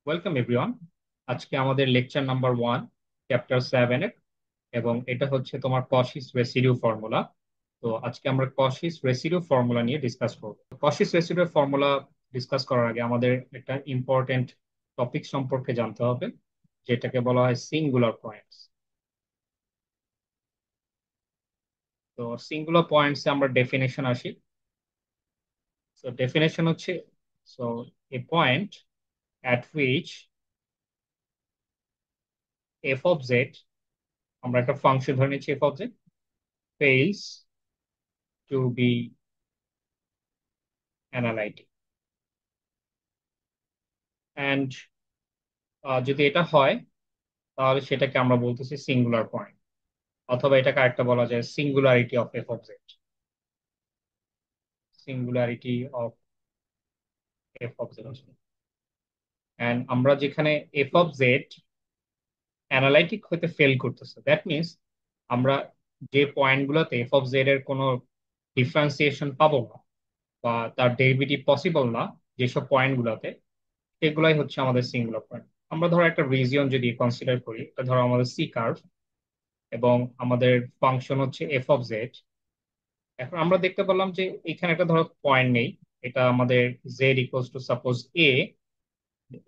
Welcome everyone. আজকে আমাদের lecture number 1, chapter 7 এর, এবং এটা হচ্ছে তোমার কশিস রেসিডিউ ফর্মুলা। তো আজকে আমরা কশিস রেসিডিউ ফর্মুলা নিয়ে ডিসকাস করব। কশিস রেসিডিউ ফর্মুলা ডিসকাস করার আগে আমাদের একটা ইম্পর্টেন্ট টপিক সম্পর্কে জানতে হবে, যেটাকে বলা হয় সিঙ্গুলার পয়েন্টস। তো সিঙ্গুলার পয়েন্টস আমরা ডেফিনেশন আসি। তো ডেফিনেশন হচ্ছে, so A point at which f of z, আমরা একটা ফাংশন ধরে নিচ্ছি f of z, fails to be analytic. And যদি এটা হয় তাহলে সেটাকে আমরা বলতেছি সিঙ্গুলার পয়েন্ট, অথবা এটাকে আরেকটা বলা যায় singularity of F of Z. Singularity of F of Z. And আমরা যেখানে এফ অফ জেড অ্যানালাইটিক হতে ফেল করতেছে, দ্যাট মিনস আমরা যে পয়েন্টগুলোতে এফ অফ জেড এর কোনো ডিফারেন্সিয়েশন পাবো না বা তার ডেরিভেটিভ পসিবল না, যেসব পয়েন্টগুলোতে, সেগুলাই হচ্ছে আমাদের সিঙ্গুলার পয়েন্ট। আমরা ধরো একটা রিজিয়ন যদি কনসিডার করি, এটা ধরো আমাদের সি কার্ভ, এবং আমাদের ফাংশন হচ্ছে এফ অফ জেড। এখন আমরা দেখতে পেলাম যে এখানে একটা ধরো পয়েন্ট নেই, এটা আমাদের জেড ইকুয়ালস টু সাপোজ এ।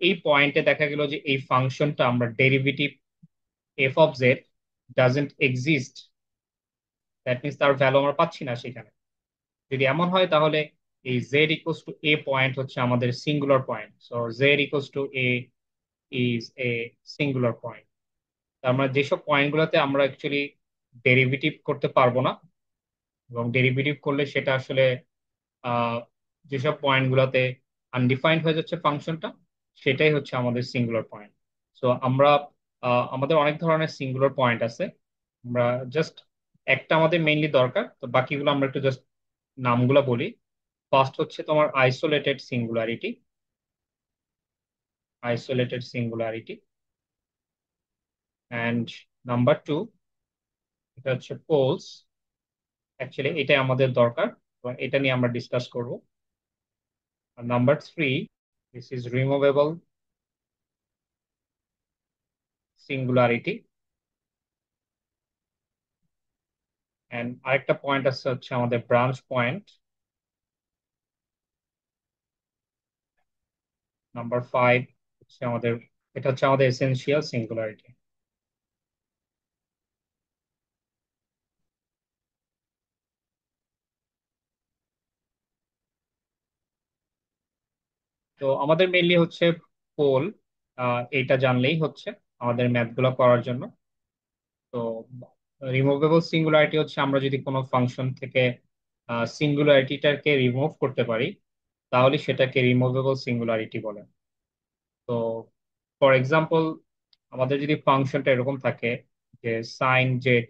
এই পয়েন্টে দেখা গেল যে এই ফাংশনটা আমরা derivative F of Z doesn't exist, that means তার ভ্যালু আমরা পাচ্ছি না সেখানে। যদি এমন হয় তাহলে এই জেড ইকুয়ালস টু এ পয়েন্ট হচ্ছে আমাদের singular point. So Z equals two A is a singular point. তার মানে যেসব পয়েন্টগুলোতে আমরা অ্যাকচুয়ালি ডেরিভেটিভ করতে পারবো না, এবং ডেরিভেটিভ করলে সেটা আসলে আহ, যেসব পয়েন্ট গুলাতে আনডিফাইন্ড হয়ে যাচ্ছে ফাংশনটা, সেটাই হচ্ছে আমাদের সিঙ্গুলার পয়েন্ট। সো আমরা আমাদের অনেক ধরনের সিঙ্গুলার পয়েন্ট আছে। আমরা জাস্ট একটা আমাদের মেইনলি দরকার, তো বাকিগুলো আমরা একটু জাস্ট নামগুলো বলি। ফার্স্ট হচ্ছে তোমার isolated singularity. Isolated singularity. And number 2, এটা হচ্ছে পোলস। অ্যাকচুয়ালি এটাই আমাদের দরকার, এবং এটা নিয়ে আমরা ডিসকাস করব। Number 3, this is removable singularity. And আরেকটা পয়েন্ট আছে হচ্ছে আমাদের ব্রাঞ্চ পয়েন্ট। নাম্বার 5 হচ্ছে আমাদের, এটা হচ্ছে আমাদের এসেনশিয়াল সিঙ্গুলারিটি। তো আমাদের মেইনলি হচ্ছে পোল, এইটা জানলেই হচ্ছে আমাদের ম্যাথ গুলো করার জন্য। তো রিমুভেবল সিঙ্গুলারিটি হচ্ছে আমরা যদি কোনো ফাংশন থেকে সিঙ্গুলারিটিটাকে রিমুভ করতে পারি, তাহলে সেটাকে রিমুভেবল সিঙ্গুলারিটি বলে। তো ফর এক্সাম্পল, আমাদের যদি ফাংশনটা এরকম থাকে যে sine z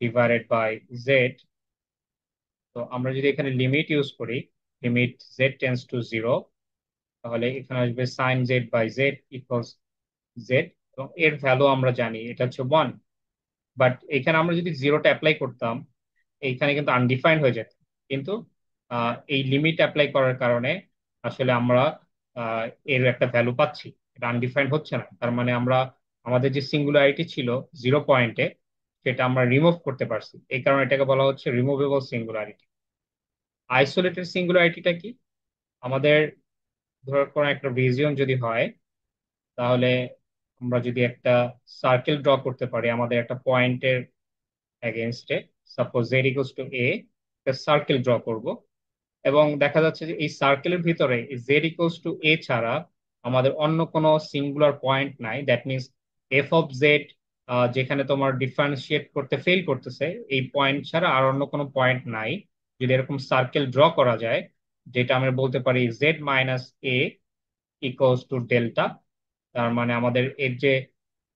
divided by z, তো আমরা যদি এখানে লিমিট ইউজ করি, limit z tends to zero, তাহলে এখানে আসবে sine z by z equals z, এবং এর ভ্যালু আমরা জানি এটা হচ্ছে 1। বাট এখানে আমরা যদি জিরোটা অ্যাপ্লাই করতাম, এইখানে কিন্তু আনডিফাইন্ড হয়ে যেত। কিন্তু এই লিমিট অ্যাপ্লাই করার কারণে আসলে আমরা আহ, এর একটা ভ্যালু পাচ্ছি, এটা আনডিফাইন্ড হচ্ছে না। তার মানে আমরা আমাদের যে সিঙ্গুলারিটি ছিল 0 পয়েন্টে, সেটা আমরা রিমুভ করতে পারছি, এই কারণে এটাকে বলা হচ্ছে রিমুভেবল সিঙ্গুলারিটি। আইসোলেটেড সিঙ্গুলারিটিটা কি? আমাদের ধর কোনো একটা রিজিয়ন যদি হয়, তাহলে আমরা যদি একটা সার্কেল ড্র করতে পারি আমাদের একটা পয়েন্টের এগেনস্টে, সাপোজ জেড ইকুয়ালস টু এ, একটা সার্কেল ড্র করব, এবং দেখা যাচ্ছে যে এই সার্কেলের ভিতরে জেড ইকুয়ালস টু এ ছাড়া আমাদের অন্য কোনো সিঙ্গুলার পয়েন্ট নাই। That means F of Z যেখানে তোমার ডিফারেন্সিয়েট করতে ফেল করতেছে, এই পয়েন্ট ছাড়া আর অন্য কোনো পয়েন্ট নাই। যদি এরকম সার্কেল ড্র করা যায়, যেটা আমরা বলতে পারি Z minus A equals to delta, তার মানে আমাদের এর যে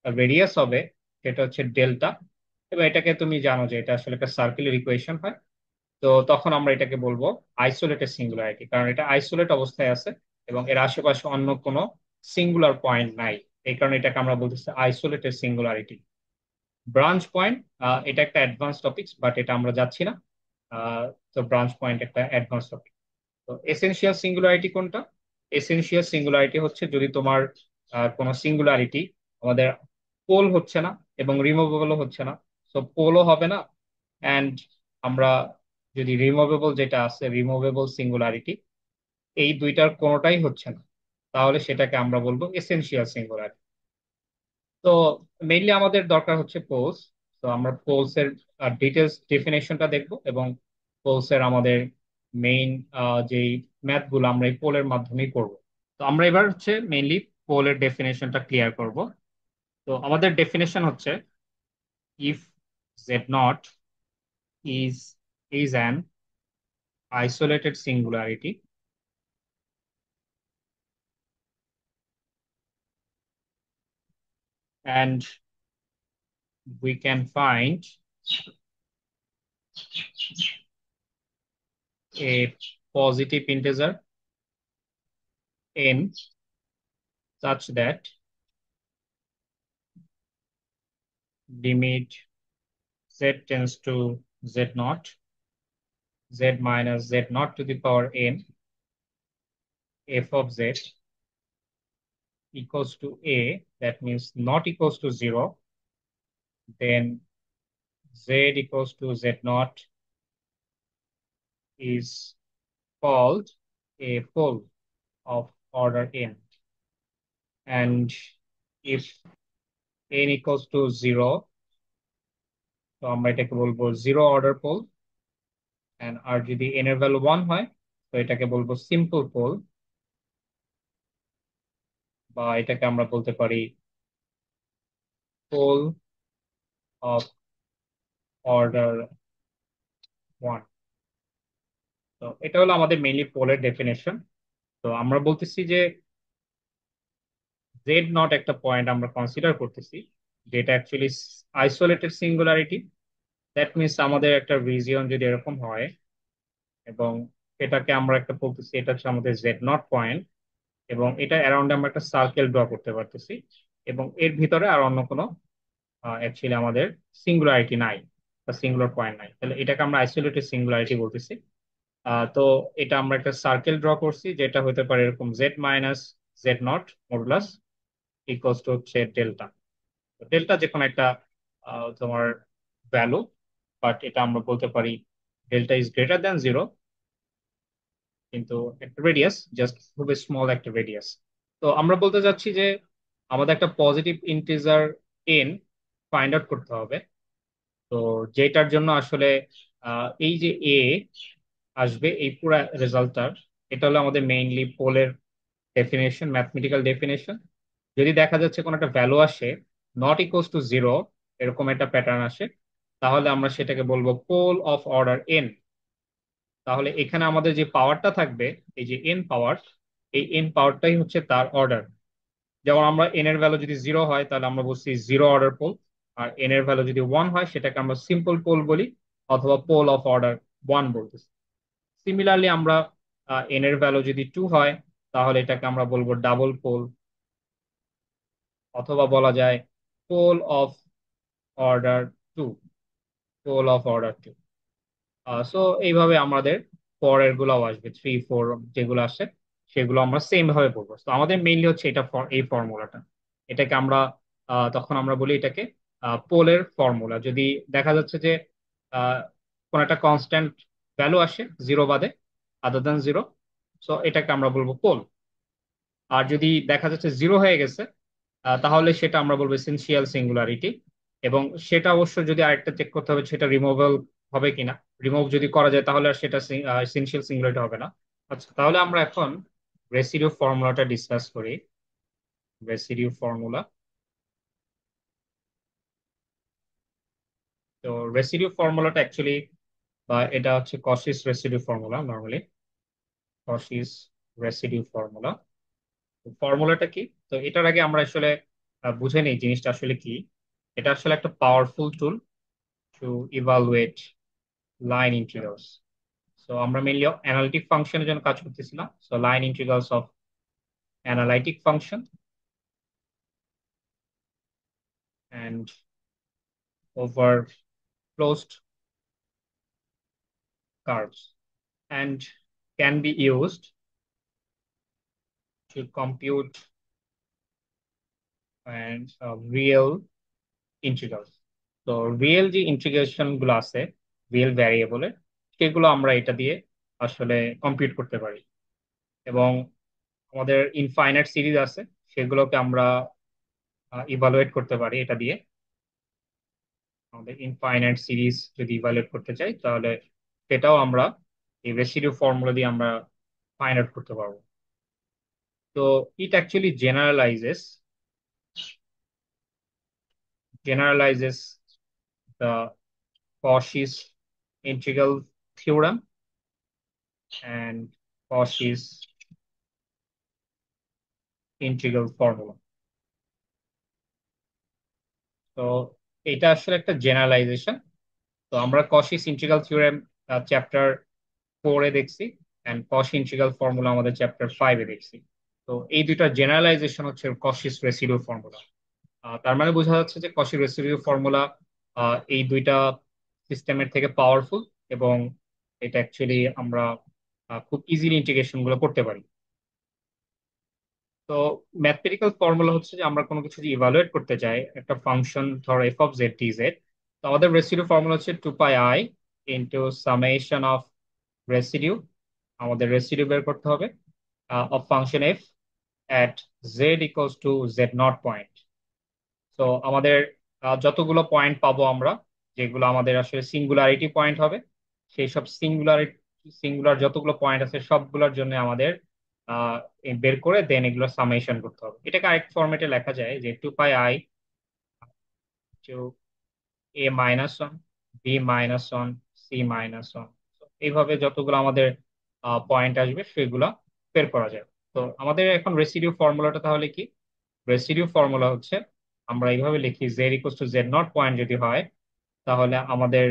রেডিয়াস হবে সেটা হচ্ছে ডেল্টা, এবং এটাকে তুমি জানো যে এটা আসলে একটা সার্কেলের ইকুয়েশন হয়। তো তখন আমরা এটাকে বলবো আইসোলেটেড সিঙ্গুলারিটি, কারণ এটা আইসোলেট অবস্থায় আছে এবং এর আশেপাশে অন্য কোনো সিঙ্গুলার পয়েন্ট নাই। এই কারণে এটাকে আমরা বলতেছি আইসোলেটেড সিঙ্গুলারিটি। ব্রাঞ্চ পয়েন্ট, এটা একটা অ্যাডভান্স টপিক, বাট এটা আমরা যাচ্ছি না। আহ, তো ব্রাঞ্চ পয়েন্ট একটা অ্যাডভান্স টপিক। তো এসেনশিয়াল সিঙ্গুলারিটি কোনটা? এসেনশিয়াল সিঙ্গুলারিটি হচ্ছে যদি তোমার কোনো সিঙ্গুলারিটি আমাদের পোল হচ্ছে না এবং রিমুভেবলও হচ্ছে না, তো পোলও হবে না, অ্যান্ড আমরা যদি রিমুভেবল যেটা আছে রিমুভেবল সিঙ্গুলারিটি এই দুইটার কোনোটাই হচ্ছে না, তাহলে সেটাকে আমরা বলবো এসেনশিয়াল সিঙ্গুলারিটি। তো মেইনলি আমাদের দরকার হচ্ছে পোলস। তো আমরা পোলস এর ডিটেলস ডেফিনেশনটা দেখবো এবং পোলস এর আমাদের মেইন যেই ম্যাথ গুলো আমরা এই পোলের মাধ্যমেই করব। তো আমরা এবার হচ্ছে মেইনলি পোলের ডেফিনেশনটা ক্লিয়ার করব। তো আমাদের ডেফিনেশন হচ্ছে if z nought is an isolated singularity and we can find a positive integer n such that limit z tends to z naught, z minus z naught to the power n, f of z equals to a, that means not equals to 0, then z equals to z naught is called a pole of order n. And if n equals to 0, তো আমরা এটাকে বলবো zero order pole, and আর যদি n এর value 1 হয় তো এটাকে বলবো সিম্পল পোল, বা এটাকে আমরা বলতে পারি পোল অফ অর্ডার 1। তো এটা হলো আমাদের মেইনলি পোলের ডেফিনেশন। তো আমরা বলতেছি যে জেড নট একটা পয়েন্ট আমরা কনসিডার করতেছি যেটা actually isolated singularity. That means আমাদের একটা রিজিয়ন যদি এরকম হয় এবং এটাকে আমরা একটা বলতেছি এটা হচ্ছে আমাদের জেড নট পয়েন্ট, এবং এটা অ্যারাউন্ড আমরা একটা সার্কেল ড্র করতে পারতেছি, এবং এর ভিতরে আর অন্য কোনো অ্যাকচুয়ালি আমাদের সিঙ্গুলারিটি নাই বা সিঙ্গুলার পয়েন্ট নাই, তাহলে এটাকে আমরা আইসোলেটেড সিঙ্গুলারিটি বলতেছি। তো এটা আমরা একটা সার্কেল ড্র করছি যেটা হতে পারে এরকম Z minus z nought modulus equals to হচ্ছে ডেল্টা। ডেল্টা যে কোনো একটা তোমার ভ্যালু, বাট এটা আমরা বলতে পারি ডেল্টা ইজ গ্রেটার দ্যান 0, কিন্তু একটা রেডিয়াস জাস্ট খুবই স্মল একটা রেডিয়াস। তো আমরা বলতে চাচ্ছি যে আমাদের একটা positive integer N find out করতে হবে। তো যেটার জন্য আসলে এই যে এ আসবে এই পুরো রেজাল্টটার, এটা হলো আমাদের মেইনলি পোলের ডেফিনেশন, ম্যাথমেটিক্যাল ডেফিনেশন। যদি দেখা যাচ্ছে কোনো একটা ভ্যালু আসে নট ইকুয়ালস টু 0, এরকম একটা প্যাটার্ন আসে, তাহলে আমরা সেটাকে বলবো পোল অফ অর্ডার এন। তাহলে এখানে আমাদের যে পাওয়ারটা থাকবে এই যে এন পাওয়ার, এই এন পাওয়ারটাই হচ্ছে তার অর্ডার। যেমন আমরা এন এর ভ্যালু যদি 0 হয় তাহলে আমরা বলছি জিরো অর্ডার পোল, আর এন এর ভ্যালু যদি 1 হয় সেটাকে আমরা সিম্পল পোল বলি, অথবা পোল অফ অর্ডার 1 বলতেছি। সিমিলারলি আমরা এন এর ভ্যালু যদি 2 হয় তাহলে এটাকে আমরা বলবো ডাবল পোল, অথবা বলা যায় pole of order 2, pole of order 2। So এইভাবে আমাদের পরের গুলাও আসবে, 3 4 যেগুলো আসে সেগুলো আমরা সেম ভাবে পড়বো। তো আমাদের মেইনলি হচ্ছে এটা এই ফর্মুলাটা, এটাকে আমরা তখন আমরা বলি এটাকে পোলের ফর্মুলা। যদি দেখা যাচ্ছে যে আহ, কোন একটা কনস্ট্যান্ট ভ্যালু আসে 0 বাদে, আদার দ্যান 0, সো এটাকে আমরা বলবো পোল। আর যদি দেখা যাচ্ছে 0 হয়ে গেছে তাহলে সেটা আমরা বলবো এসেনশিয়াল সিঙ্গুলারিটি। এবং সেটা অবশ্য যদি আরেকটা চেক করতে হবে সেটা রিমুভেবল হবে কিনা। রিমুভ যদি করা যায় তাহলে আর সেটা এসেনশিয়াল সিঙ্গুলারিটি হবে না। আচ্ছা, তাহলে আমরা এখন রেসিডিউ ফর্মুলাটা ডিসকাস করি। Residue formula. তো রেসিডিউ ফর্মুলাটা অ্যাকচুয়ালি এটা হচ্ছে Kashish residue formula, normally Kashish residue formula. ফর্মুলাটা কি? তো এটার আগে আমরা আসলে বুঝে নিই জিনিসটা আসলে কি। এটা আসলে একটা পাওয়ারফুল টুল two evaluate line integrals. So আমরা মেইনলি অ্যানালিটিক ফাংশনের জন্য কাজ করতেছিলাম, so line integrals of analytic function and over closed curves, and can be used to compute and real integrals. তো রিয়েল যে ইন্টিগ্রেশন গুলো আছে রিয়েল ভ্যারিয়েবলের, সেগুলো আমরা এটা দিয়ে আসলে কম্পিউট করতে পারি। এবং আমাদের ইনফাইনাইট সিরিজ আছে, সেগুলোকে আমরা ইভালুয়েট করতে পারি এটা দিয়ে। আমাদের ইনফাইনাইট সিরিজ যদি ইভালুয়েট করতে চাই, তাহলে সেটাও আমরা এই রেসিডিউ ফর্মুলা দিয়ে আমরা ফাইন্ড আউট করতে পারবো। তো it actually generalizes the Cauchy's integral theorem and Cauchy's integral formula. তো এটা আসলে একটা জেনারেলাইজেশন। তো আমরা Cauchy's integral theorem চ্যাপ্টার 4-এ দেখছি, এন্ড Cauchy integral formula আমাদের চ্যাপ্টার 5-এ দেখছি। তো এই দুইটা জেনারেলাইজেশন হচ্ছে Cauchy's রেসিডিউ ফর্মুলা। তার মানে বোঝা যাচ্ছে যে কশি রেসিডিউ ফর্মুলা এই দুইটা সিস্টেমের থেকে পাওয়ারফুল, এবং এটা অ্যাকচুয়ালি আমরা খুব ইজিলি ইন্টিগ্রেশন গুলো করতে পারি। তো ম্যাথমেটিক্যাল ফর্মুলা হচ্ছে যে আমরা কোনো কিছু যদি ইভালুয়েট করতে চাই, একটা ফাংশন ধরো F of Z D Z, তো আমাদের রেসিডিউ ফর্মুলা হচ্ছে 2 π i into summation of residue. আমাদের রেসিডিউ বের করতে হবে of function F at Z equals to z nought point. তো আমাদের যতগুলো পয়েন্ট পাবো আমরা, যেগুলো আমাদের আসলে সিঙ্গুলারিটি পয়েন্ট হবে, সেই সব সিঙ্গুলার যতগুলো পয়েন্ট আছে সবগুলোর জন্য আমাদের বের করে দেন এগুলো সামেশন করতে হবে। এটাকে আরেক ফরম্যাটে লেখা যায় যে 2 π i two a-1 b-1 c-1। এইভাবে যতগুলো আমাদের পয়েন্ট আসবে সেগুলো বের করা যায়। তো আমাদের এখন রেসিডিউ ফর্মুলাটা তাহলে কি? রেসিডিউ ফর্মুলা হচ্ছে আমরা এইভাবে লিখি, Z equals to z nought point যদি হয়, তাহলে আমাদের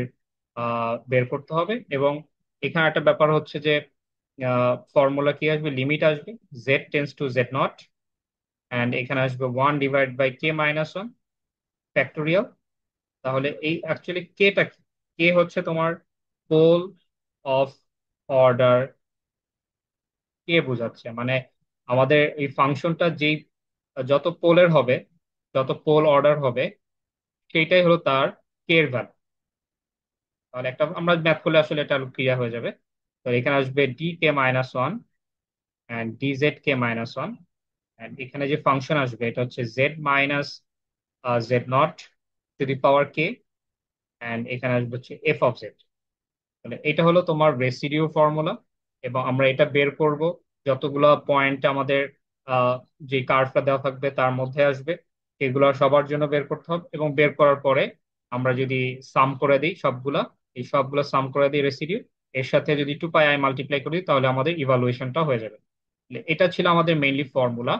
বের করতে হবে। এবং এখানে একটা ব্যাপার হচ্ছে যে ফর্মুলা কি আসবে, লিমিট আসবে Z tends to z nought, and এখানে আসবে 1/k-1 ফ্যাক্টোরিয়াল। তাহলে এই অ্যাকচুয়ালি কেটা কি? কে হচ্ছে তোমার পোল অফ অর্ডার কে বোঝাচ্ছে, মানে আমাদের এই ফাংশনটা যেই যত পোলের হবে, যত পোল অর্ডার হবে, সেইটাই হলো তার কে এর ভ্যালু। তাহলে একটা আমরা ম্যাথ করলে আসলে এটা ক্লিয়ার হয়ে যাবে। তো এখানে আসবে dk-1 অ্যান্ড dz-k-1, অ্যান্ড এখানে যে ফাংশন আসবে এটা হচ্ছে Z minus z not to the power K, and এখানে আসবে হচ্ছে এফ অফ জেড। তাহলে এটা হলো তোমার রেসিডিউ ফর্মুলা। এবং আমরা এটা বের করব যতগুলো পয়েন্ট আমাদের যে কার্ভটা দেওয়া থাকবে তার মধ্যে আসবে, এগুলো সবার জন্য বের করতে হবে। এবং বের করার পরে আমরা যদি সাম করে দিই সবগুলা, এই সবগুলো সাম করে দিই রেসিডিউ, এর সাথে যদি 2 π i মাল্টিপ্লাই করি, তাহলে আমাদের ইভালুয়েশনটা হয়ে যাবে। তাহলে এটা ছিল আমাদের মেইনলি ফর্মুলা,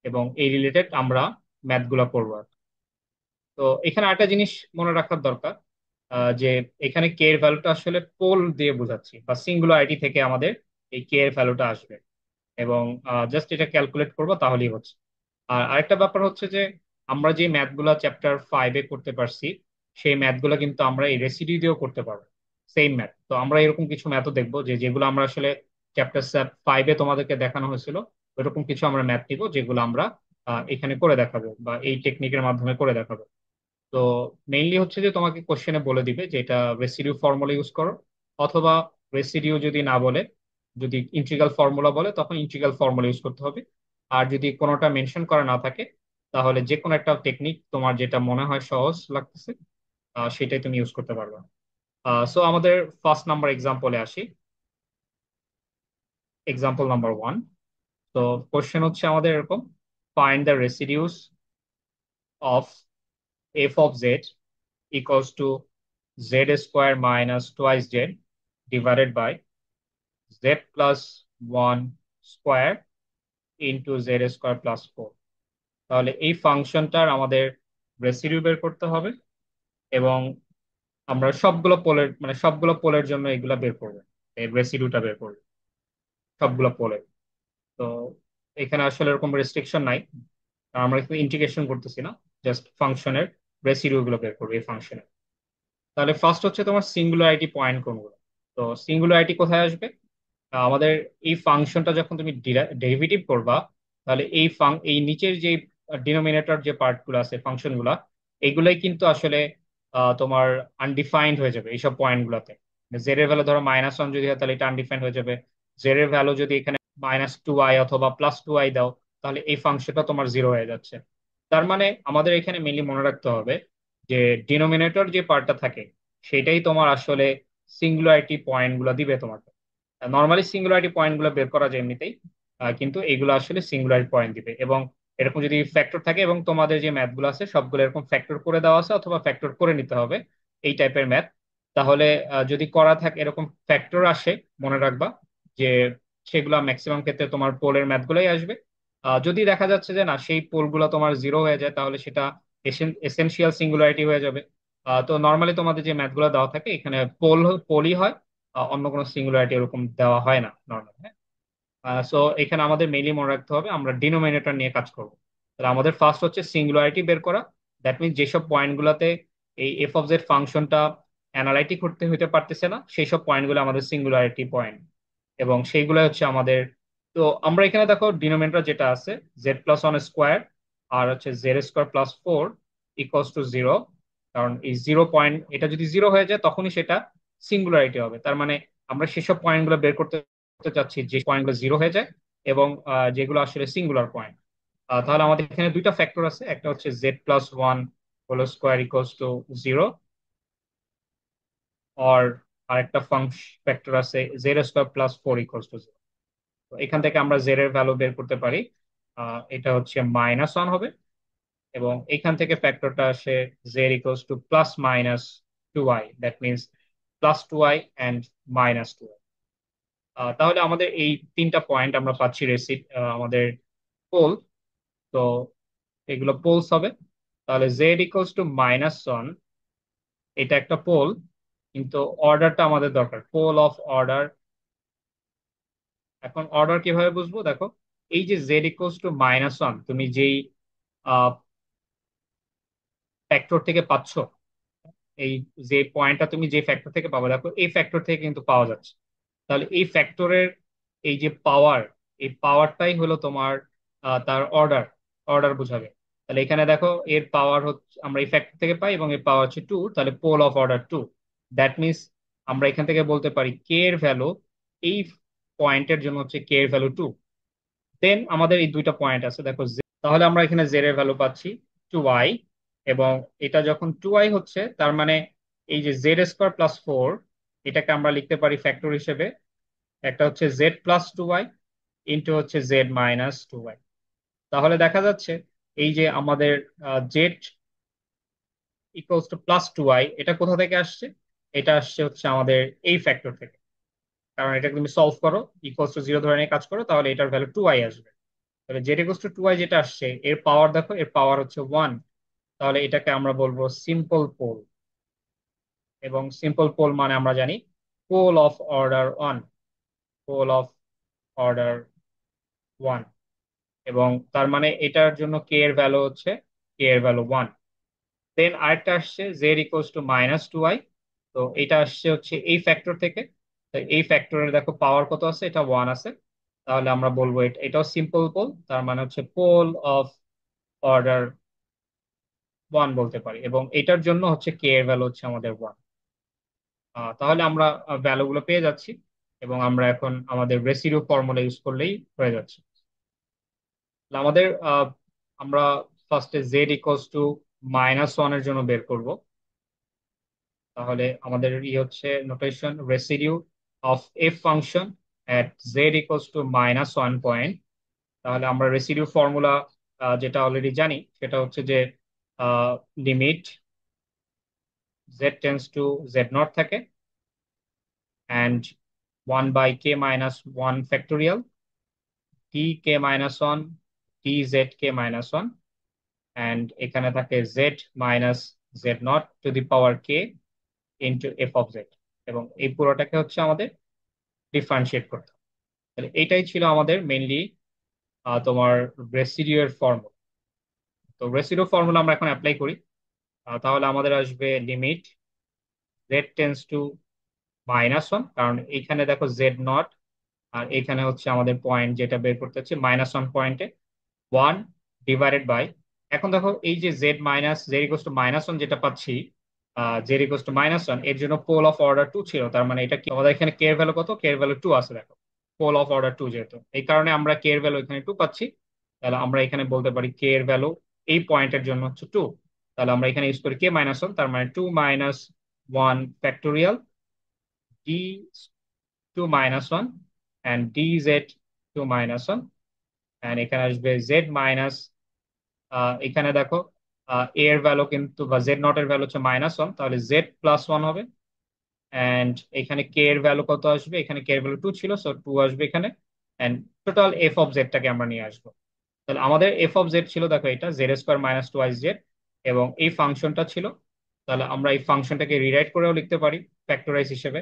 এবং এই রিলেটেড আমরা ম্যাথগুলো করবো। তো এখানে আরেকটা জিনিস মনে রাখার দরকার, যে এখানে কে এর ভ্যালুটা আসলে পোল দিয়ে বোঝাচ্ছি, বা সিঙ্গুলারিটি থেকে আমাদের এই কে এর ভ্যালুটা আসবে। এবং জাস্ট এটা ক্যালকুলেট করবো তাহলেই হচ্ছে। আর আরেকটা ব্যাপার হচ্ছে যে আমরা যে ম্যাথগুলা চ্যাপ্টার 5-এ করতে পারছি, সেই ম্যাথগুলো কিন্তু আমরা এই রেসিডিউ দিয়েও করতে পারবো, সেম ম্যাথ। তো আমরা এরকম কিছু ম্যাথও দেখবো যে যেগুলো আমরা আসলে চ্যাপ্টার 5-এ তোমাদেরকে দেখানো হয়েছিল, ওইরকম কিছু আমরা ম্যাথ নিবো যেগুলো আমরা এখানে করে দেখাবো বা এই টেকনিকের মাধ্যমে করে দেখাবো। তো মেইনলি হচ্ছে যে তোমাকে কোশ্চেনে বলে দিবে যে এটা রেসিডিউ ফর্মুলা ইউজ করো, অথবা রেসিডিউ যদি না বলে, যদি ইন্টিগ্রাল ফর্মুলা বলে তখন ইন্টিগ্রাল ফর্মুলা ইউজ করতে হবে। আর যদি কোনোটা মেনশন করা না থাকে, তাহলে যে কোনো একটা টেকনিক তোমার যেটা মনে হয় সহজ লাগতেছে সেটাই তুমি ইউজ করতে পারবে। সো আমাদের ফার্স্ট নাম্বার এক্সাম্পলে আসি। Example number 1। তো কোশ্চেন হচ্ছে আমাদের এরকম, find the residues of F of Z equals to z square minus twice z divided by z plus 1 square into z square plus 4। তাহলে এই ফাংশনটার আমাদের রেসিডিউ বের করতে হবে, এবং আমরা সবগুলো পোলের জন্য এগুলা বের করবো, এই রেসিডিউটা বের করবো সবগুলো পোলের। তো এখানে আসলে এরকম রেস্ট্রিকশন নাই, কারণ আমরা কিন্তু ইন্টিগ্রেশন করতেছি না, জাস্ট ফাংশনের রেসিডিউ গুলো বের করবো এই ফাংশনে। তাহলে ফার্স্ট হচ্ছে তোমার সিঙ্গুলারিটি পয়েন্ট কোনগুলো। তো সিঙ্গুলারিটি কোথায় আসবে? আমাদের এই ফাংশনটা যখন তুমি ডেরিভেটিভ করবা, তাহলে এই নিচের যে ডিনোমিনেটর যে পার্ট গুলো আছে ফাংশন গুলা, এগুলাই কিন্তু আসলে তোমার আনডিফাইন্ড হয়ে যাবে এইসব পয়েন্ট গুলাতে। জেড এর ভ্যালু ধরো -1 যদি হয় তাহলে এটা আনডিফাইন্ড হয়ে যাবে। জেড এর ভ্যালু যদি এখানে -2i অথবা +2i দাও, তাহলে এই ফাংশনটা তোমার জিরো হয়ে যাচ্ছে। তার মানে আমাদের এখানে মেনলি মনে রাখতে হবে যে ডিনোমিনেটর যে পার্টটা থাকে সেটাই তোমার আসলে সিঙ্গুলারিটি পয়েন্ট গুলো দিবে তোমাকে। নর্মালি সিঙ্গুলারিটি পয়েন্ট গুলো বের করা যায় এমনিতেই, কিন্তু এগুলো আসলে সিঙ্গুলারিটি পয়েন্ট দিবে। এবং এরকম যদি ফ্যাক্টর থাকে এবং তোমাদের যে ম্যাথ গুলো আছে সবগুলো এরকম ফ্যাক্টর করে দেওয়া আছে অথবা ফ্যাক্টর করে নিতে হবে এই টাইপের ম্যাথ, তাহলে যদি করা থাকে এরকম ফ্যাক্টর আসে, মনে রাখবা যে সেগুলো ম্যাক্সিমাম ক্ষেত্রে তোমার পোলের ম্যাথ গুলোই আসবে। যদি দেখা যাচ্ছে যে না সেই পোল গুলো তোমার জিরো হয়ে যায়, তাহলে সেটা এসেনশিয়াল সিঙ্গুলারিটি হয়ে যাবে। তো নর্মালি তোমাদের যে ম্যাথ গুলো দেওয়া থাকে এখানে পোলই হয়, অন্য কোনো সিঙ্গুলারিটি এরকম দেওয়া হয় না নর্মাল। সো এখানে আমাদের মেইনলি মনে রাখতে হবে আমরা ডিনোমিনেটর নিয়ে কাজ করব। তাহলে আমাদের ফার্স্ট হচ্ছে সিঙ্গুলারিটি বের করা। দ্যাট মিনস যেসব পয়েন্ট গুলাতে এই এফ অফ জেড ফাংশনটা অ্যানালাইটিক করতে হইতে পারতেছে না, সেই সব পয়েন্টগুলো আমাদের সিঙ্গুলারিটি পয়েন্ট, এবং সেইগুলো হচ্ছে আমাদের। তো আমরা এখানে দেখো ডিনোমিনেটর যেটা আছে z+1 স্কোয়ার আর হচ্ছে z² + 4 ইকুয়ালস টু জিরো। কারণ এই 0 পয়েন্ট এটা যদি জিরো হয়ে যায় তখনই সেটা সিঙ্গুলারিটি হবে। তার মানে আমরা সেসব পয়েন্টগুলো বের করতে করতে চাচ্ছি যে পয়েন্টগুলো জিরো হয়ে যায় এবং যেগুলো আসলে সিঙ্গুলার পয়েন্ট। তাহলে আমাদের এখানে দুইটা ফ্যাক্টর আছে, একটা হচ্ছে z+1 whole square equals to zero, আর আরেকটা ফ্যাক্টর আছে z² + 4 ইকুয়ালস টু জিরো। তো এখান থেকে আমরা জেড এর ভ্যালু বের করতে পারি, এটা হচ্ছে -1 হবে। এবং এখান থেকে ফ্যাক্টরটা আসে z = +-2i, that means +2i and -2i। তাহলে আমাদের এই তিনটা পয়েন্ট আমরা পাচ্ছি আমাদের পোল। তো এগুলো পোলস হবে। তাহলে z = -1, এটা একটা পোল, কিন্তু অর্ডারটা আমাদের দরকার, পোল অফ অর্ডার। এখন অর্ডার কিভাবে বুঝবো দেখো, এই যে z = -1 তুমি যেই ফ্যাক্টর থেকে পাচ্ছ, এই যে পয়েন্টটা তুমি যে ফ্যাক্টর থেকে পাবে দেখো এই ফ্যাক্টর থেকে কিন্তু পাওয়া যাচ্ছে। তাহলে এই ফ্যাক্টরের এই যে পাওয়ার, এই পাওয়ারটাই হলো তোমার তার অর্ডার, অর্ডার বোঝাবে। তাহলে এখানে দেখো এর পাওয়ার হচ্ছে আমরা এই ফ্যাক্টর থেকে পাই এবং এর পাওয়ার হচ্ছে 2, তাহলে pole of order 2। That means আমরা এখান থেকে বলতে পারি কে এর ভ্যালু এই পয়েন্টের জন্য হচ্ছে কে এর ভ্যালু 2। দেন আমাদের এই দুইটা পয়েন্ট আছে দেখো তাহলে আমরা এখানে জেড এর ভ্যালু পাচ্ছি 2i। এবং এটা যখন 2i হচ্ছে তার মানে এই যে z² + 4, এটাকে আমরা লিখতে পারি ফ্যাক্টর হিসেবে, একটা হচ্ছে z+2i ইন্টু হচ্ছে z-2i। তাহলে দেখা যাচ্ছে এই যে আমাদের z = +2i এটা কোথা থেকে আসছে? এটা আসছে হচ্ছে আমাদের এই ফ্যাক্টর থেকে। কারণ এটা তুমি সলভ করো, = 0 ধরে নিয়ে কাজ করো, তাহলে এটার ভ্যালু 2i আসবে। তাহলে z = 2i যেটা আসছে এর পাওয়ার দেখো, এর পাওয়ার হচ্ছে 1। তাহলে এটাকে আমরা বলবো সিম্পল পোল। এবং সিম্পল পোল মানে আমরা জানি pole of order 1, pole of order 1। এবং তার মানে এটার জন্য কে এর ভ্যালু হচ্ছে কে এর ভ্যালু 1। দেন আরেকটা আসছে z = -2i, তো এটা আসছে হচ্ছে এই ফ্যাক্টর থেকে। তো এই ফ্যাক্টরের দেখো পাওয়ার কত আছে, এটা 1 আছে। তাহলে আমরা বলবো এটাও সিম্পল পোল, তার মানে হচ্ছে পোল অফ অর্ডার 1 বলতে পারি। এবং এটার জন্য হচ্ছে কে এর ভ্যালু হচ্ছে আমাদের 1। তাহলে আমরা ভ্যালু গুলো পেয়ে যাচ্ছি এবং আমরা এখন আমাদের রেসিডিউ ফর্মুলা ইউজ করলেই হয়ে যাচ্ছে। তাহলে আমাদের আমরা ফার্স্টে z = -1 এর জন্য বের করব। তাহলে আমাদের হচ্ছে notation residue of F function at z = -1 point. তাহলে আমরা রেসিডিউ ফর্মুলা যেটা অলরেডি জানি সেটা হচ্ছে যে লিমিট z → z0 থাকে and 1/k-1 tk-1 tzk-1, and এখানে থাকে z-z0 two the power k into F of Z. এবং এই পুরোটাকে হচ্ছে আমাদের ডিফারেন্সিয়েট করতে হবে। তাহলে এইটাই ছিল আমাদের মেইনলি তোমার রেসিডিউ এর ফর্মুলা। তো রেসিডিউ ফর্মুলা আমরা এখন অ্যাপ্লাই করি। তাহলে আমাদের আসবে লিমিট z → -1, কারণ এইখানে দেখো z0 আর এখানে হচ্ছে আমাদের পয়েন্ট যেটা বের করতে হচ্ছে -1 পয়েন্টে। ওয়ান ডিভাইডেড বাই, এখন দেখো এই যে Z minus Z equals two -1 যেটা পাচ্ছি, জেড ইকুয়ালস টু -1 এর জন্য পোল অফ অর্ডার 2 ছিল, তার মানে এটা কি আমাদের এখানে কে এর ভ্যালু কত, কে এর ভ্যালু 2 আছে দেখো, পোল অফ অর্ডার 2 যেহেতু, এই কারণে আমরা কে এর ভ্যালু এখানে 2 পাচ্ছি। তাহলে আমরা এখানে বলতে পারি কে এর ভ্যালু এই পয়েন্টের জন্য হচ্ছে 2। তাহলে আমরা এখানে ইউজ করি কে-1, তার মানে 2 - 1 factorial D 2 - 1 and D Z 2 - 1, and এখানে আসবে জেড মাইনাস, এখানে দেখো এ এর ভ্যালু কিন্তু বা জেড নট এর ভ্যালু হচ্ছে -1, তাহলে জেড প্লাস 1 হবে। অ্যান্ড এখানে কে এর ভ্যালু কত আসবে, এখানে কে এর ভ্যালু 2 ছিল, সো 2 আসবে এখানে। অ্যান্ড টোটাল এফ অফ জেডটাকে আমরা নিয়ে আসবো। তাহলে আমাদের এফ অফ জেড ছিল দেখো এটা জেড স্কোয়ার -2 জেড, এবং এই ফাংশনটা ছিল। তাহলে আমরা এই ফাংশনটাকে রিরাইট করেও লিখতে পারি ফ্যাক্টরাইজ হিসেবে।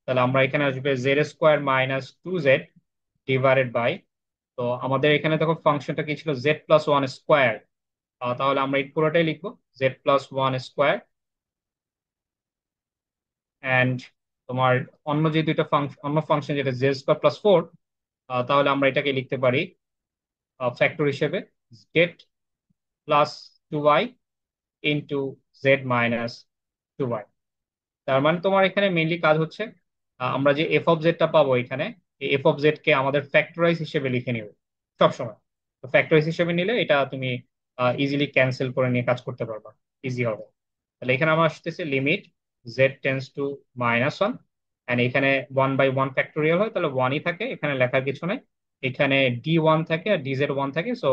তাহলে আমরা এখানে আসবে z square -2 z divided by, তো আমাদের এখানে দেখো ফাংশনটা কি ছিল Z+1 স্কোয়ার, তাহলে আমরা এই পুরোটাই লিখবো Z+1 স্কোয়ার। অ্যান্ড তোমার অন্য যে দুইটা ফাংশন, অন্য ফাংশন যেটা Z² + 4, তাহলে আমরা এটাকে লিখতে পারি ফ্যাক্টর হিসেবে Z+2y ইন্টু Z-2y। তার মানে তোমার এখানে মেইনলি কাজ হচ্ছে আমরা যে এফ অফ জেডটা পাবো এখানে, এই এফ অফ জেড কে আমাদের ফ্যাক্টরাইজ হিসেবে লিখে নিব সবসময়। তো ফ্যাক্টরাইজ হিসেবে নিলে এটা তুমি ইজিলি ক্যান্সেল করে নিয়ে কাজ করতে পারবা, ইজি হবে। তাহলে এখানে আমার আসতেছে limit z tends to -1, and এখানে 1/1 ফ্যাক্টোরিয়াল হয়, তাহলে ওয়ানই থাকে, এখানে লেখার কিছু নাই। এখানে ডি 1 থাকে আর ডিজেড 1 থাকে, সো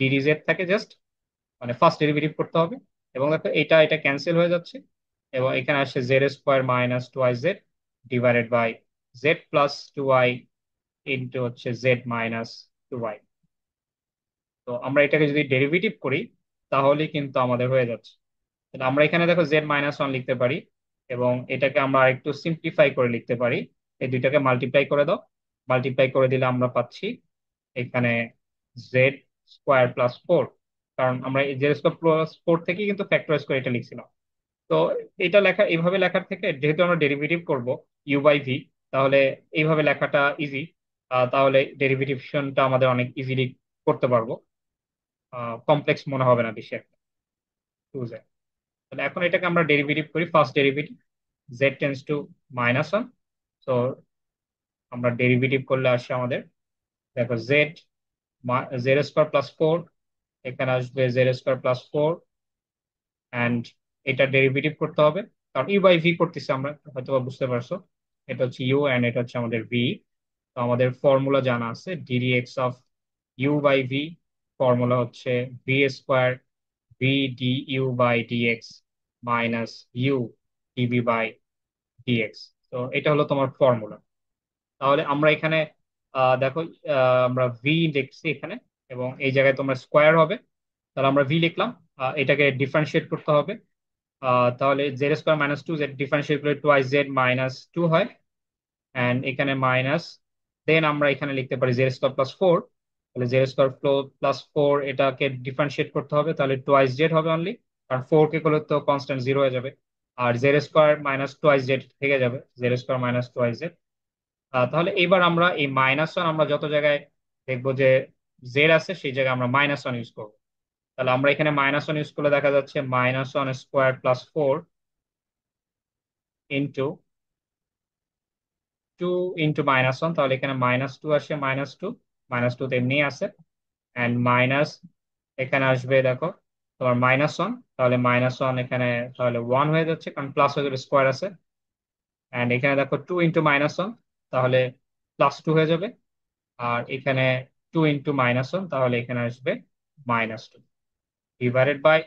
ডিজেড থাকে জাস্ট, মানে ফার্স্ট ডেরিভেটিভ করতে হবে। এবং দেখো এটা এটা ক্যান্সেল হয়ে যাচ্ছে, এবং এখানে আসছে Z² - 2iz divided by Z+2i into হচ্ছে Z-2y। তো আমরা এটাকে যদি ডেরিভেটিভ করি তাহলে কিন্তু আমাদের হয়ে যাচ্ছে। তাহলে আমরা এখানে দেখো Z-1 লিখতে পারি, এবং এটাকে আমরা একটু সিম্পলিফাই করে লিখতে পারি। এই দুইটাকে মাল্টিপ্লাই করে দাও, মাল্টিপ্লাই করে দিলে আমরা পাচ্ছি এখানে Z² + 4, কারণ আমরা এই Z² + 4 থেকে কিন্তু ফ্যাক্টরাইজ করে এটা লিখছিলাম। তো এটা লেখা এইভাবে লেখার থেকে যেহেতু আমরা ডেরিভেটিভ করব u/v, তাহলে এইভাবে লেখাটা ইজি, তাহলে ডেরিভেটিভটা আমাদের অনেক ইজিলি করতে পারবো, কমপ্লেক্স মনে হবে না বেশি একটা টু। তাহলে এখন এটাকে আমরা ডেরিভেটিভ করি, first derivative Z tense to -1, তো আমরা ডেরিভেটিভ করলে আসে আমাদের দেখো Z² + 4, এখানে আসবে Z² + 4, অ্যান্ড এটা ডেরিভেটিভ করতে হবে, কারণ u/v করতেছি আমরা, হয়তো বা বুঝতে পারছো। এটা হচ্ছে u অ্যান্ড এটা হচ্ছে আমাদের v। তো আমাদের ফর্মুলা জানা আছে ddx অফ u/v, ফর্মুলা হচ্ছে v² v du/dx minus u dv/dx। তো এটা হলো তোমার ফর্মুলা। তাহলে আমরা এখানে দেখো, আমরা ভি লিখছি এখানে, এবং এই জায়গায় তোমার স্কোয়ার হবে। তাহলে আমরা ভি লিখলাম, এটাকে ডিফারেন্সিয়েট করতে হবে। তাহলে Z² - 2z ডিফারেন্সিয়েট করলে 2iz-2 হয়, অ্যান্ড এখানে মাইনাস, দেন আমরা এখানে লিখতে পারি Z² + 4। তাহলে Z² + 4 এটাকে ডিফারেন্সিয়েট করতে হবে, তাহলে 2iz হবে অনলি, কারণ 4 কে করলে তো কনস্ট্যান্ট 0 হয়ে যাবে। আর Z² - 2iz থেকে যাবে Z² - 2iz। তাহলে এইবার আমরা এই -1 আমরা যত জায়গায় দেখবো যে জেড আছে সেই জায়গায় আমরা -1 ইউজ করবো। তাহলে আমরা এখানে -1 ইউজ করলে দেখা যাচ্ছে -1² + 4 ইন্টু 2 × -1, তাহলে এখানে -2 আসে, -2, -2 তো এমনি আছে, অ্যান্ড মাইনাস এখানে আসবে দেখো তোমার -1, তাহলে -1 এখানে তাহলে 1 হয়ে যাচ্ছে, কারণ প্লাস হয়ে যাবে, স্কোয়ার আছে। অ্যান্ড এখানে দেখো 2 × -1, তাহলে +2 হয়ে যাবে। আর এখানে 2 × -1, তাহলে এখানে আসবে -2 ডিভাইডেড বাই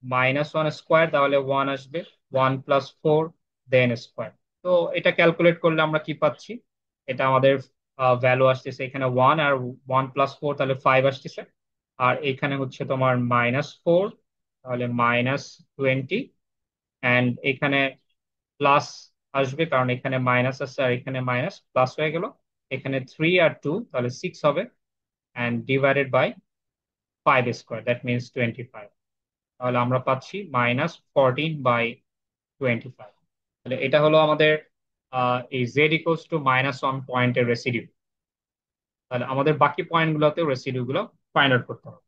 -1 স্কোয়ার, তাহলে 1 আসবে, 1 + 4 দেন স্কোয়ার। তো এটা ক্যালকুলেট করলে আমরা কি পাচ্ছি, এটা আমাদের ভ্যালু আসতেছে এখানে 1, আর 1 + 4 তাহলে 5 আসতেছে। আর এখানে হচ্ছে তোমার -4, তাহলে -20, অ্যান্ড এখানে প্লাস আসবে, কারণ এখানে মাইনাস আছে আর এখানে মাইনাস, প্লাস হয়ে গেল। এখানে 3 আর 2 তাহলে 6 হবে, and divided by 5 square, that means 25। তাহলে আমরা পাচ্ছি -14/25। তাহলে এটা হলো আমাদের এই Z = -1 পয়েন্টের রেসিডিউ। তাহলে আমাদের বাকি পয়েন্ট গুলোতে রেসিডিউ গুলো ফাইন্ড আউট করতে হবে।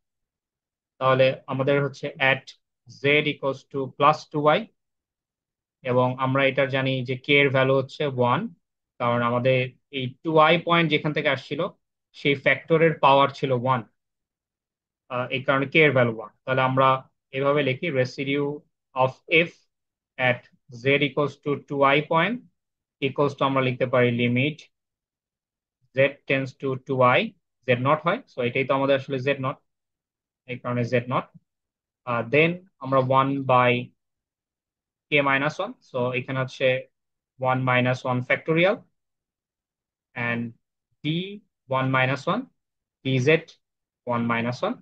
তাহলে আমাদের হচ্ছে at Z equals two +2y, এবং আমরা এটা জানি যে কে এর ভ্যালু হচ্ছে 1, কারণ আমাদের এই 2i পয়েন্ট যেখান থেকে আসছিল সেই ফ্যাক্টরের পাওয়ার ছিল 1, এই কারণে কে এর ভ্যালু 1। তাহলে আমরা এভাবে লিখি residue of F at Z equals two 2i point equals to, আমরা লিখতে পারি limit z tends two 2i, z nought হয়, সো এটাই তো আমাদের আসলে জেড নট, এই কারণে জেড নট। দেন আমরা 1/k-1, সো এখানে হচ্ছে 1 - 1 factorial, and D 1 - 1, dz 1 - 1,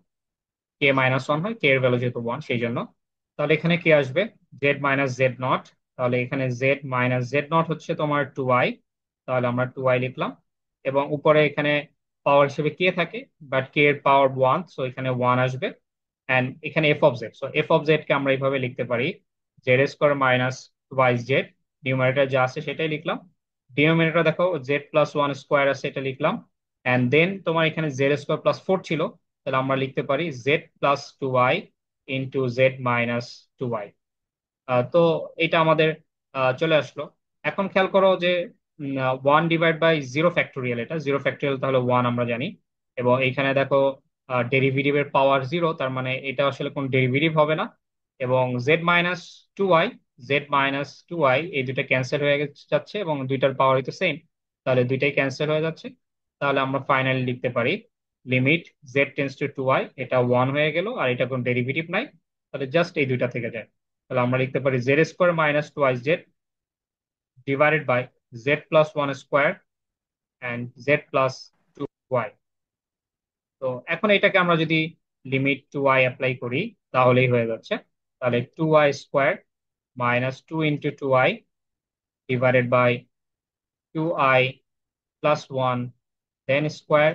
k-1 হয়, কে এর ভ্যালু যেহেতু 1 সেই জন্য। তাহলে এখানে কি আসবে, z - z0, তাহলে এখানে z - z0 হচ্ছে তোমার 2i, তাহলে আমরা 2i লিখলাম, এবং উপরে এখানে পাওয়ার হিসেবে কে থাকে, বাট কে এর পাওয়ার 1, সো এখানে 1 আসবে। এন্ড এখানে F of Z, so F of Z কে আমরা এইভাবে লিখতে পারি Z square minus twice Z, numerator যা আছে সেটাই লিখলাম, ডিনোমিনেটর দেখো z+1 স্কোয়ার আছে এটা লিখলাম, এন্ড দেন তোমার এখানে z² + 4 ছিল, তাহলে আমরা লিখতে পারি z+2i ইন্টু z-2i। তো এটা আমাদের চলে আসলো। এখন খেয়াল করো যে 1/0 ফ্যাক্টোরিয়াল, এটা 0 ফ্যাক্টোরিয়াল, তাহলে 1 আমরা জানি, এবং এইখানে দেখো ডেরিভেটিভের পাওয়ার 0, তার মানে এটা আসলে কোন ডেরিভেটিভ হবে না, এবং z-2i, z-2i এই দুটো ক্যান্সেল হয়ে যাচ্ছে, এবং দুইটার পাওয়ার তো সেম, তাহলে দুইটাই ক্যান্সেল হয়ে যাচ্ছে। তাহলে আমরা ফাইনালি লিখতে পারি limit z tends to 2i, এটা 1 হয়ে গেল, আর এটা কোনো ডেরিভেটিভ নাই, তাহলে জাস্ট এই দুইটা থেকে যায়। তাহলে আমরা লিখতে পারি z² - 2iz divided by z+1 square and z+2y। তো এখন এটাকে আমরা যদি লিমিট 2i অ্যাপ্লাই করি তাহলেই হয়ে যাচ্ছে। তাহলে 2i² -2 × 2i divided by 2i+1 then square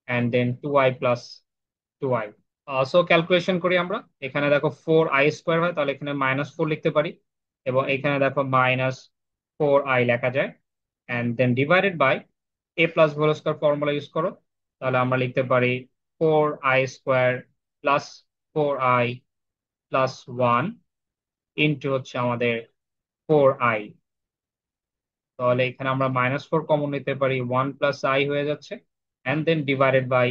and then 2i+2i। So calculation করি আমরা, এখানে দেখো 4i² হয়, তাহলে এখানে -4 লিখতে পারি, এবং এখানে দেখো -4i লেখা যায়, and then divided by a plus whole square formula use করো, তাহলে আমরা লিখতে পারি 4i² +4i+1 ইন্টু হচ্ছে আমাদের 4i। তাহলে এখানে আমরা -4 কমন নিতে পারি, 1 + i হয়ে যাচ্ছে, অ্যান্ড দেন ডিভাইডেড বাই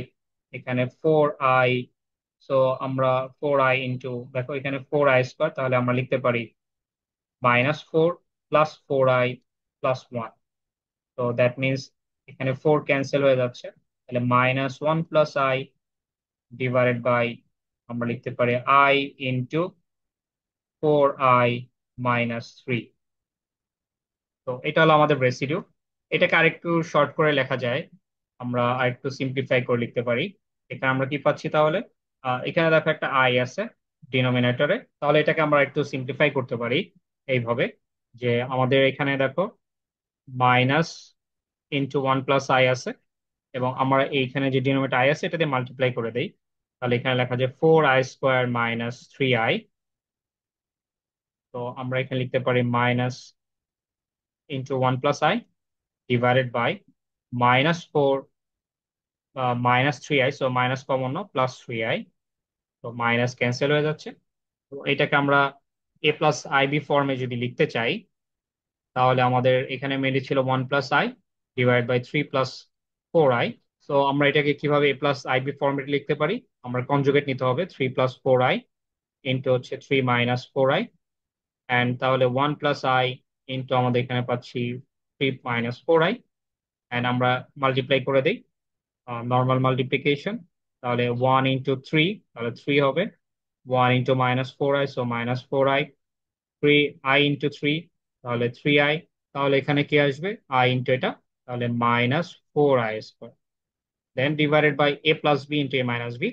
এখানে 4i, সো আমরা 4i ইন্টু, দেখো এখানে 4i², তাহলে আমরা লিখতে পারি -4 +4i+1, তো দ্যাট মিনস এখানে 4 ক্যান্সেল হয়ে যাচ্ছে, তাহলে -1 + i ডিভাইডেড বাই, আমরা লিখতে পারি i ইন্টু 4i - 3। তো এটা হলো আমাদের রেসিডিউ। এটাকে আরেকটু শর্ট করে লেখা যায়, আমরা আরেকটু সিম্পলিফাই করে লিখতে পারি। এখানে আমরা কি পাচ্ছি তাহলে, এখানে দেখো একটা আই আছে ডিনোমিনেটরে, তাহলে এটাকে আমরা একটু সিম্পলিফাই করতে পারি এইভাবে, যে আমাদের এখানে দেখো মাইনাস ইন্টু 1 + i আছে, এবং আমরা এইখানে যে ডিনোমিনেটর আই আছে এটা দিয়ে মাল্টিপ্লাই করে দেই, তাহলে এখানে লেখা যায় 4i² - 3i। তো আমরা এখানে লিখতে পারি minus into 1 + i divided by -4 -3i, so minus common নাও, +3i, তো মাইনাস ক্যান্সেল হয়ে যাচ্ছে। তো এটাকে আমরা a+ib ফর্মে যদি লিখতে চাই, তাহলে আমাদের এখানে মেনলি ছিল 1 + i divide by 3 + 4i। So আমরা এটাকে কিভাবে a+ib ফর্মেটে লিখতে পারি, আমরা কনজুগেট নিতে হবে, 3 + 4i ইন্টু হচ্ছে 3 - 4i, অ্যান্ড তাহলে 1 + i ইন্টু আমাদের এখানে পাচ্ছি 3 - 4i, অ্যান্ড আমরা মাল্টিপ্লাই করে দিই, নর্মাল মাল্টিপ্লিকেশন, তাহলে 1 × 3, তাহলে 3 হবে, 1 × -4i, সো -4i, 3i × 3, তাহলে 3i, তাহলে এখানে কি আসবে i ইন্টু এটা, তাহলে -4i², then divided by a+b into a-b,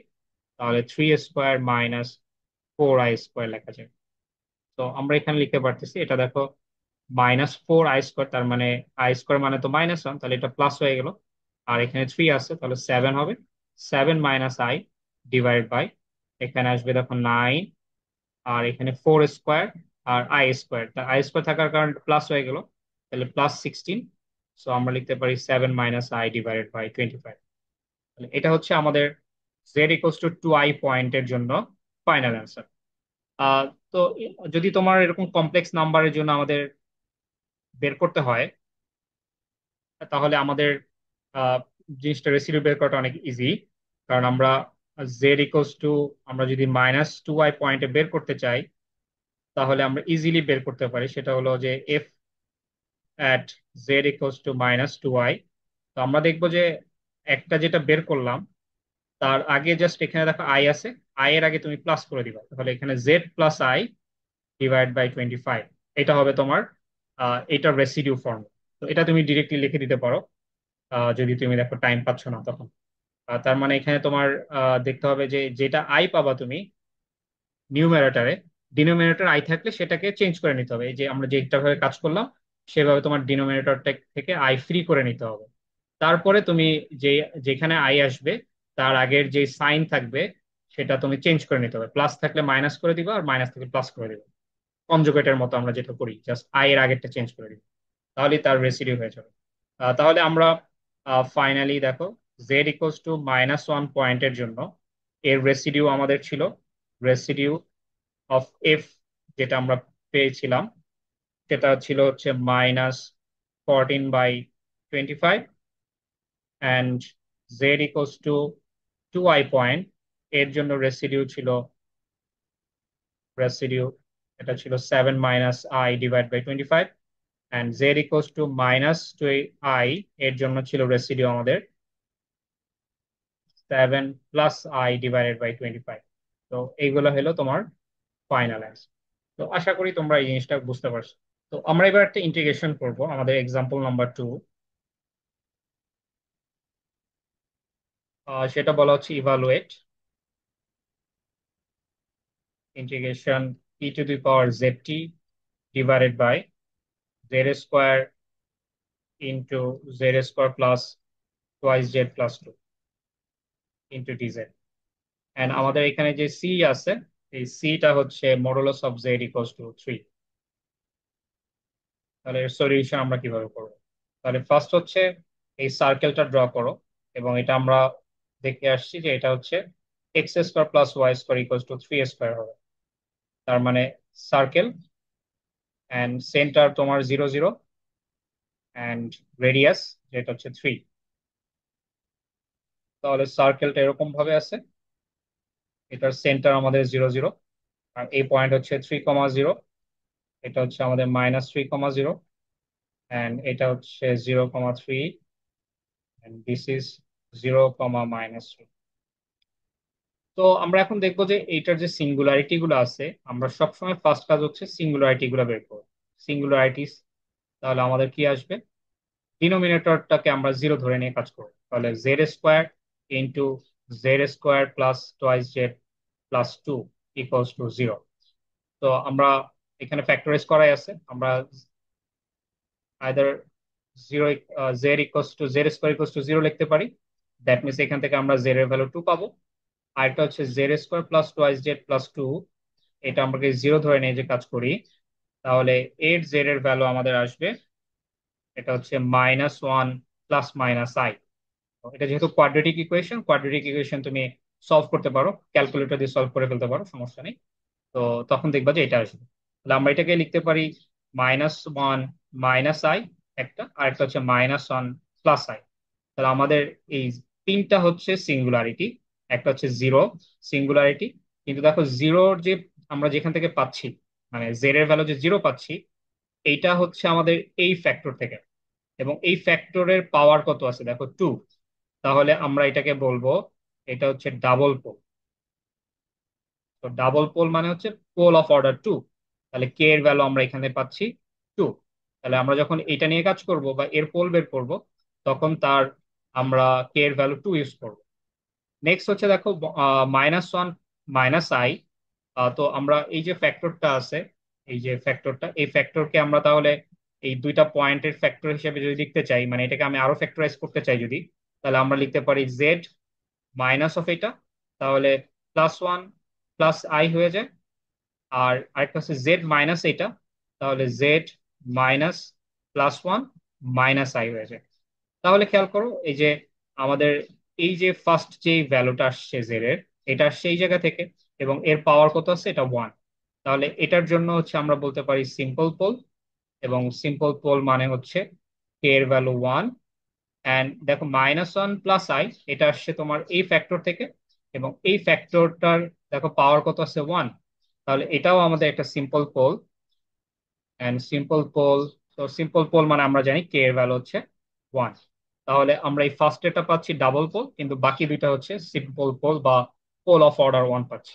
তাহলে 3² -4i² লেখা যায়। তো আমরা এখানে লিখতে পারতেছি, এটা দেখো -4i², তার মানে i² মানে তো -1, তাহলে এটা প্লাস হয়ে গেল, আর এখানে 3 আছে, তাহলে 7 হবে, 7 - i ডিভাইড বাই, এখানে আসবে দেখো 9, আর এখানে 4² আর i², তা i² থাকার কারণে প্লাস হয়ে গেল, তাহলে +16, সো আমরা লিখতে পারি 7 - i ডিভাইডেড বাই 25। তাহলে এটা হচ্ছে আমাদের জেড ইকুয়ালস টু 2i পয়েন্টের জন্য ফাইনাল অ্যান্সার। তো যদি তোমার এরকম কমপ্লেক্স নাম্বারের জন্য আমাদের বের করতে হয়, তাহলে আমাদের আহ, জিনিসটা রেসিডিউ বের করাটা অনেক ইজি। কারণ আমরা জেড ইকুয়ালস টু, আমরা যদি -2i পয়েন্টে বের করতে চাই, তাহলে আমরা ইজিলি বের করতে পারি। সেটা হলো যে F at Z equals two -2i। তো আমরা দেখবো যে একটা যেটা বের করলাম, তার আগে জাস্ট এখানে দেখো আই আছে, আই এর আগে তুমি প্লাস করে দিবা, তাহলে এখানে z plus i divide by 25। এটা হবে তোমার এটার রেসিডিউ ফর্ম। তো এটা তুমি ডিরেক্টলি লিখে দিতে পারো যদি তুমি দেখো টাইম পাচ্ছ না তখন। তার মানে এখানে তোমার দেখতে হবে যে যেটা আই পাবা তুমি নিউমারেটরে, ডিনোমিনেটর আই থাকলে সেটাকে চেঞ্জ করে নিতে হবে। এই যে আমরা যেটা ভাবে কাজ করলাম সেভাবে তোমার ডিনোমিনেটর থেকে আই ফ্রি করে নিতে হবে। তারপরে তুমি যে যেখানে আই আসবে তার আগের যে সাইন থাকবে সেটা তুমি চেঞ্জ করে নিতে হবে। প্লাস থাকলে মাইনাস করে দিবা, আর মাইনাস থাকলে প্লাস করে দিবা। কনজুগেটের মতো আমরা যেটা করি, জাস্ট আই এর আগেরটা চেঞ্জ করে দিবা, তাহলেই তার রেসিডিউ হয়ে যাবে। তাহলে আমরা ফাইনালি দেখো জেড ইকুয়ালস টু -1 পয়েন্টের জন্য এর রেসিডিউ আমাদের ছিল, রেসিডিউ অফ এফ যেটা আমরা পেয়েছিলাম সেটা ছিল হচ্ছে -14/25, and Z equals two 2i point, এর জন্য রেসিডিউ এটা ছিল 7 - i/25, and Z equals two -2i, এর জন্য ছিল রেসিডিউ আমাদের 7 + i/25। তো এইগুলো হলো তোমার ফাইনাল অ্যান্সার। তো আশা করি তোমরা এই জিনিসটা বুঝতে পারছো। তো আমরা এবার একটা ইন্টিগ্রেশন করব, আমাদের এক্সাম্পল নাম্বার 2। সেটা বলা হচ্ছে evaluate integration e⁻z_t divided by z² into z² plus twice z plus 2 into dz. And আমাদের এখানে যে সি আছে, এই সিটা হচ্ছে modulus of z equals to 3। তাহলে এর সলিউশন আমরা কিভাবে করব? তাহলে ফার্স্ট হচ্ছে এই সার্কেলটা ড্র করো, এবং এটা আমরা দেখে আসছি যে এটা হচ্ছে x² plus y² equals to 3 square হবে। তার মানে সার্কেল, অ্যান্ড সেন্টার তোমার 0 0, অ্যান্ড রেডিয়াস যেটা হচ্ছে 3। তাহলে সার্কেলটা এরকম ভাবে আছে, এটার সেন্টার আমাদের 0 0, আর এই পয়েন্ট হচ্ছে 3,0, এটা হচ্ছে আমাদের -3,0, অ্যান্ড এটা হচ্ছে 0,3, অ্যান্ড দিস ইজ 0, -3। তো আমরা এখন দেখবো যে এইটার যে সিঙ্গুলারিটি গুলো আছে, আমরা সবসময় ফার্স্ট কাজ হচ্ছে সিঙ্গুলারিটি গুলো বের করবো। সিঙ্গুলারিটিস, তাহলে আমাদের কি আসবে? ডিনোমিনেটরটাকে আমরা 0 ধরে নিয়ে কাজ করবো। তাহলে z² into z² plus twice z plus 2 equals to 0। তো আমরা এখানে ফ্যাক্টরাইজ করাই আছে, আমরা either 0 Z equals two z² equals to 0 লিখতে পারি। দ্যাট মিনস এখান থেকে আমরা জেড এর ভ্যালু 2 পাবো। আরেকটা হচ্ছে z² plus twice z plus 2, এটা আমাকে 0 ধরে নিয়ে যে কাজ করি, তাহলে 8z এর ভ্যালু আমাদের আসবে, এটা হচ্ছে -1 প্লাস -i। এটা যেহেতু কোয়াড্রেটিক ইকুয়েশন তুমি সলভ করতে পারো, ক্যালকুলেটর দিয়ে সলভ করে ফেলতে পারো, সমস্যা নেই। তো তখন দেখবা যে এটা আসবে। তাহলে আমরা এটাকে লিখতে পারি -1 - i একটা, আর একটা হচ্ছে -1 প্লাস i। তাহলে আমাদের এই তিনটা হচ্ছে সিঙ্গুলারিটি। একটা হচ্ছে জিরো সিঙ্গুলারিটি, কিন্তু দেখো জিরোর যে আমরা যেখান থেকে পাচ্ছি, মানে জেড এর ভ্যালু যে 0 পাচ্ছি, এইটা হচ্ছে আমাদের এই ফ্যাক্টর থেকে, এবং এই ফ্যাক্টরের পাওয়ার কত আছে দেখো 2। তাহলে আমরা এটাকে বলবো এটা হচ্ছে ডাবল পোল। তো ডাবল পোল মানে হচ্ছে পোল অফ অর্ডার 2। তাহলে কে এর ভ্যালু আমরা এখানে পাচ্ছি 2। তাহলে আমরা যখন এটা নিয়ে কাজ করব বা এর পোল বের করব, তখন তার আমরা কে এর ভ্যালু 2 ইউজ করব। নেক্সট হচ্ছে দেখো -1 - i। তো আমরা এই যে ফ্যাক্টরটা আছে, এই ফ্যাক্টরকে আমরা তাহলে এই দুইটা পয়েন্টের ফ্যাক্টর হিসেবে যদি লিখতে চাই, মানে এটাকে আমি আরো ফ্যাক্টরাইজ করতে চাই যদি, তাহলে আমরা লিখতে পারি জেড মাইনাস অফ এটা, তাহলে +1 প্লাস আই হয়ে যায়। আর আরেকটা হচ্ছে জেড মাইনাস এটা, তাহলে জেড মাইনাস +1 - i হয়ে যায়। তাহলে খেয়াল করো এই যে আমাদের এই যে ফার্স্ট যে ভ্যালুটা আসছে জেড এর, এটা সেই জায়গা থেকে, এবং এর পাওয়ার কত আছে, এটা 1। তাহলে এটার জন্য হচ্ছে আমরা বলতে পারি সিম্পল পোল। এবং সিম্পল পোল মানে হচ্ছে কে এর ভ্যালু 1। অ্যান্ড দেখো -1 + i, এটা আসছে তোমার এই ফ্যাক্টর থেকে, এবং এই ফ্যাক্টরটার দেখো পাওয়ার কত আছে, 1। তাহলে এটাও আমাদের একটা simple pole. And simple pole, তো সিম্পল পোল মানে আমরা জানি কে এর ভ্যালু হচ্ছে 1। তাহলে আমরা এই ফার্স্ট এটা পাচ্ছি ডাবল পোল, কিন্তু বাকি দুইটা হচ্ছে সিম্পল পোল বা পোল অফ অর্ডার 1 পাচ্ছি।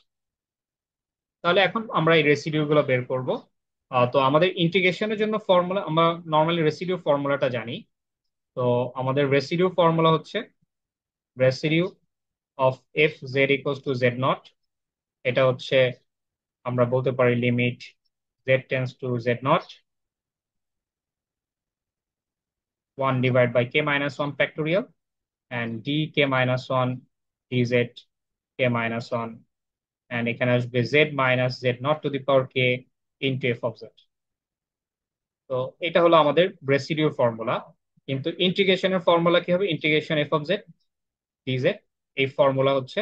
তাহলে এখন আমরা এই রেসিডিউ গুলো বের করব। তো আমাদের ইন্টিগ্রেশনের জন্য ফর্মুলা, আমরা নর্মালি রেসিডিউ ফর্মুলাটা জানি। তো আমাদের রেসিডিউ ফর্মুলা হচ্ছে residue of F Z equals to z nought. এটা হচ্ছে আমরা বলতে পারি limit z tends to z nought 1/k - 1 factorial and dk - 1 dz k - 1, and এখানে আসবে z minus z not to the power k into F of Z. তো এটা হলো আমাদের রেসিডিউ ফর্মুলা। কিন্তু ইন্টিগ্রেশনের ফর্মুলা কি হবে, integration F of Z DZ, এই ফর্মুলা হচ্ছে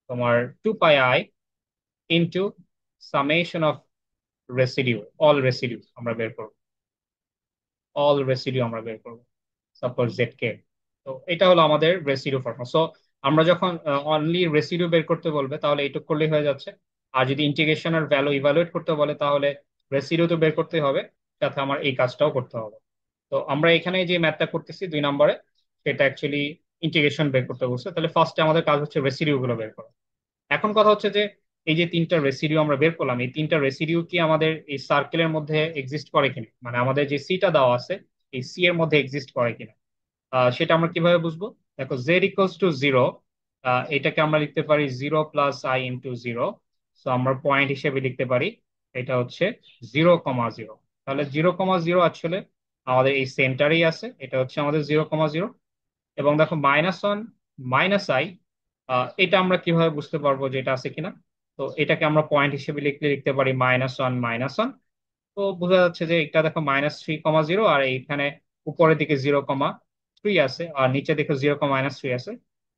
তোমার 2πi into summation of residue, all residue আমরা বের করবো, অল রেসিডিউ আমরা বের করবো সাপোজ জেড কে। তো এটা হলো আমাদের রেসিডিউ ফর্মুলা। সো আমরা যখন অনলি রেসিডিউ বের করতে বলবে তাহলে এইটুকু করলেই হয়ে যাচ্ছে। আর যদি ইন্টিগ্রেশনের ভ্যালু ইভালুয়েট করতে বলে তাহলে রেসিডিউ তো বের করতে হবে, সাথে আমার এই কাজটাও করতে হবে। তো আমরা এখানে যে ম্যাথটা করতেছি 2 নম্বরে, সেটা অ্যাকচুয়ালি ইন্টিগ্রেশন বের করতে বলছে। তাহলে ফার্স্টে আমাদের কাজ হচ্ছে রেসিডিউ গুলো বের করা। এখন কথা হচ্ছে যে এই যে তিনটা রেসিডিউ আমরা বের করলাম, এই তিনটা রেসিডিউ কি আমাদের এই সার্কেলের মধ্যে এক্সিস্ট করে কিনা, মানে আমাদের যে সিটা দেওয়া আছে এই সি এর মধ্যে এক্সিস্ট করে কিনা, সেটা আমরা কিভাবে বুঝবো। দেখো জেড ইকুয়ালস টু জিরো, এটাকে আমরা লিখতে পারি 0 + i × 0। তো আমরা পয়েন্ট হিসেবে লিখতে পারি এটা হচ্ছে 0,0। তাহলে 0,0 আসলে আমাদের এই সেন্টারেই আছে, এটা হচ্ছে আমাদের 0,0। এবং দেখো -1 - i, এটা আমরা কিভাবে বুঝতে পারবো যে এটা আছে কিনা। তো এটাকে আমরা পয়েন্ট হিসেবে লিখতে লিখতে পারি -1 - 1। তো বোঝা যাচ্ছে যে এটা দেখো -3,0, আর এইখানে উপরের দিকে 0,3 আছে, আর নিচে দেখো 0,-3 আছে।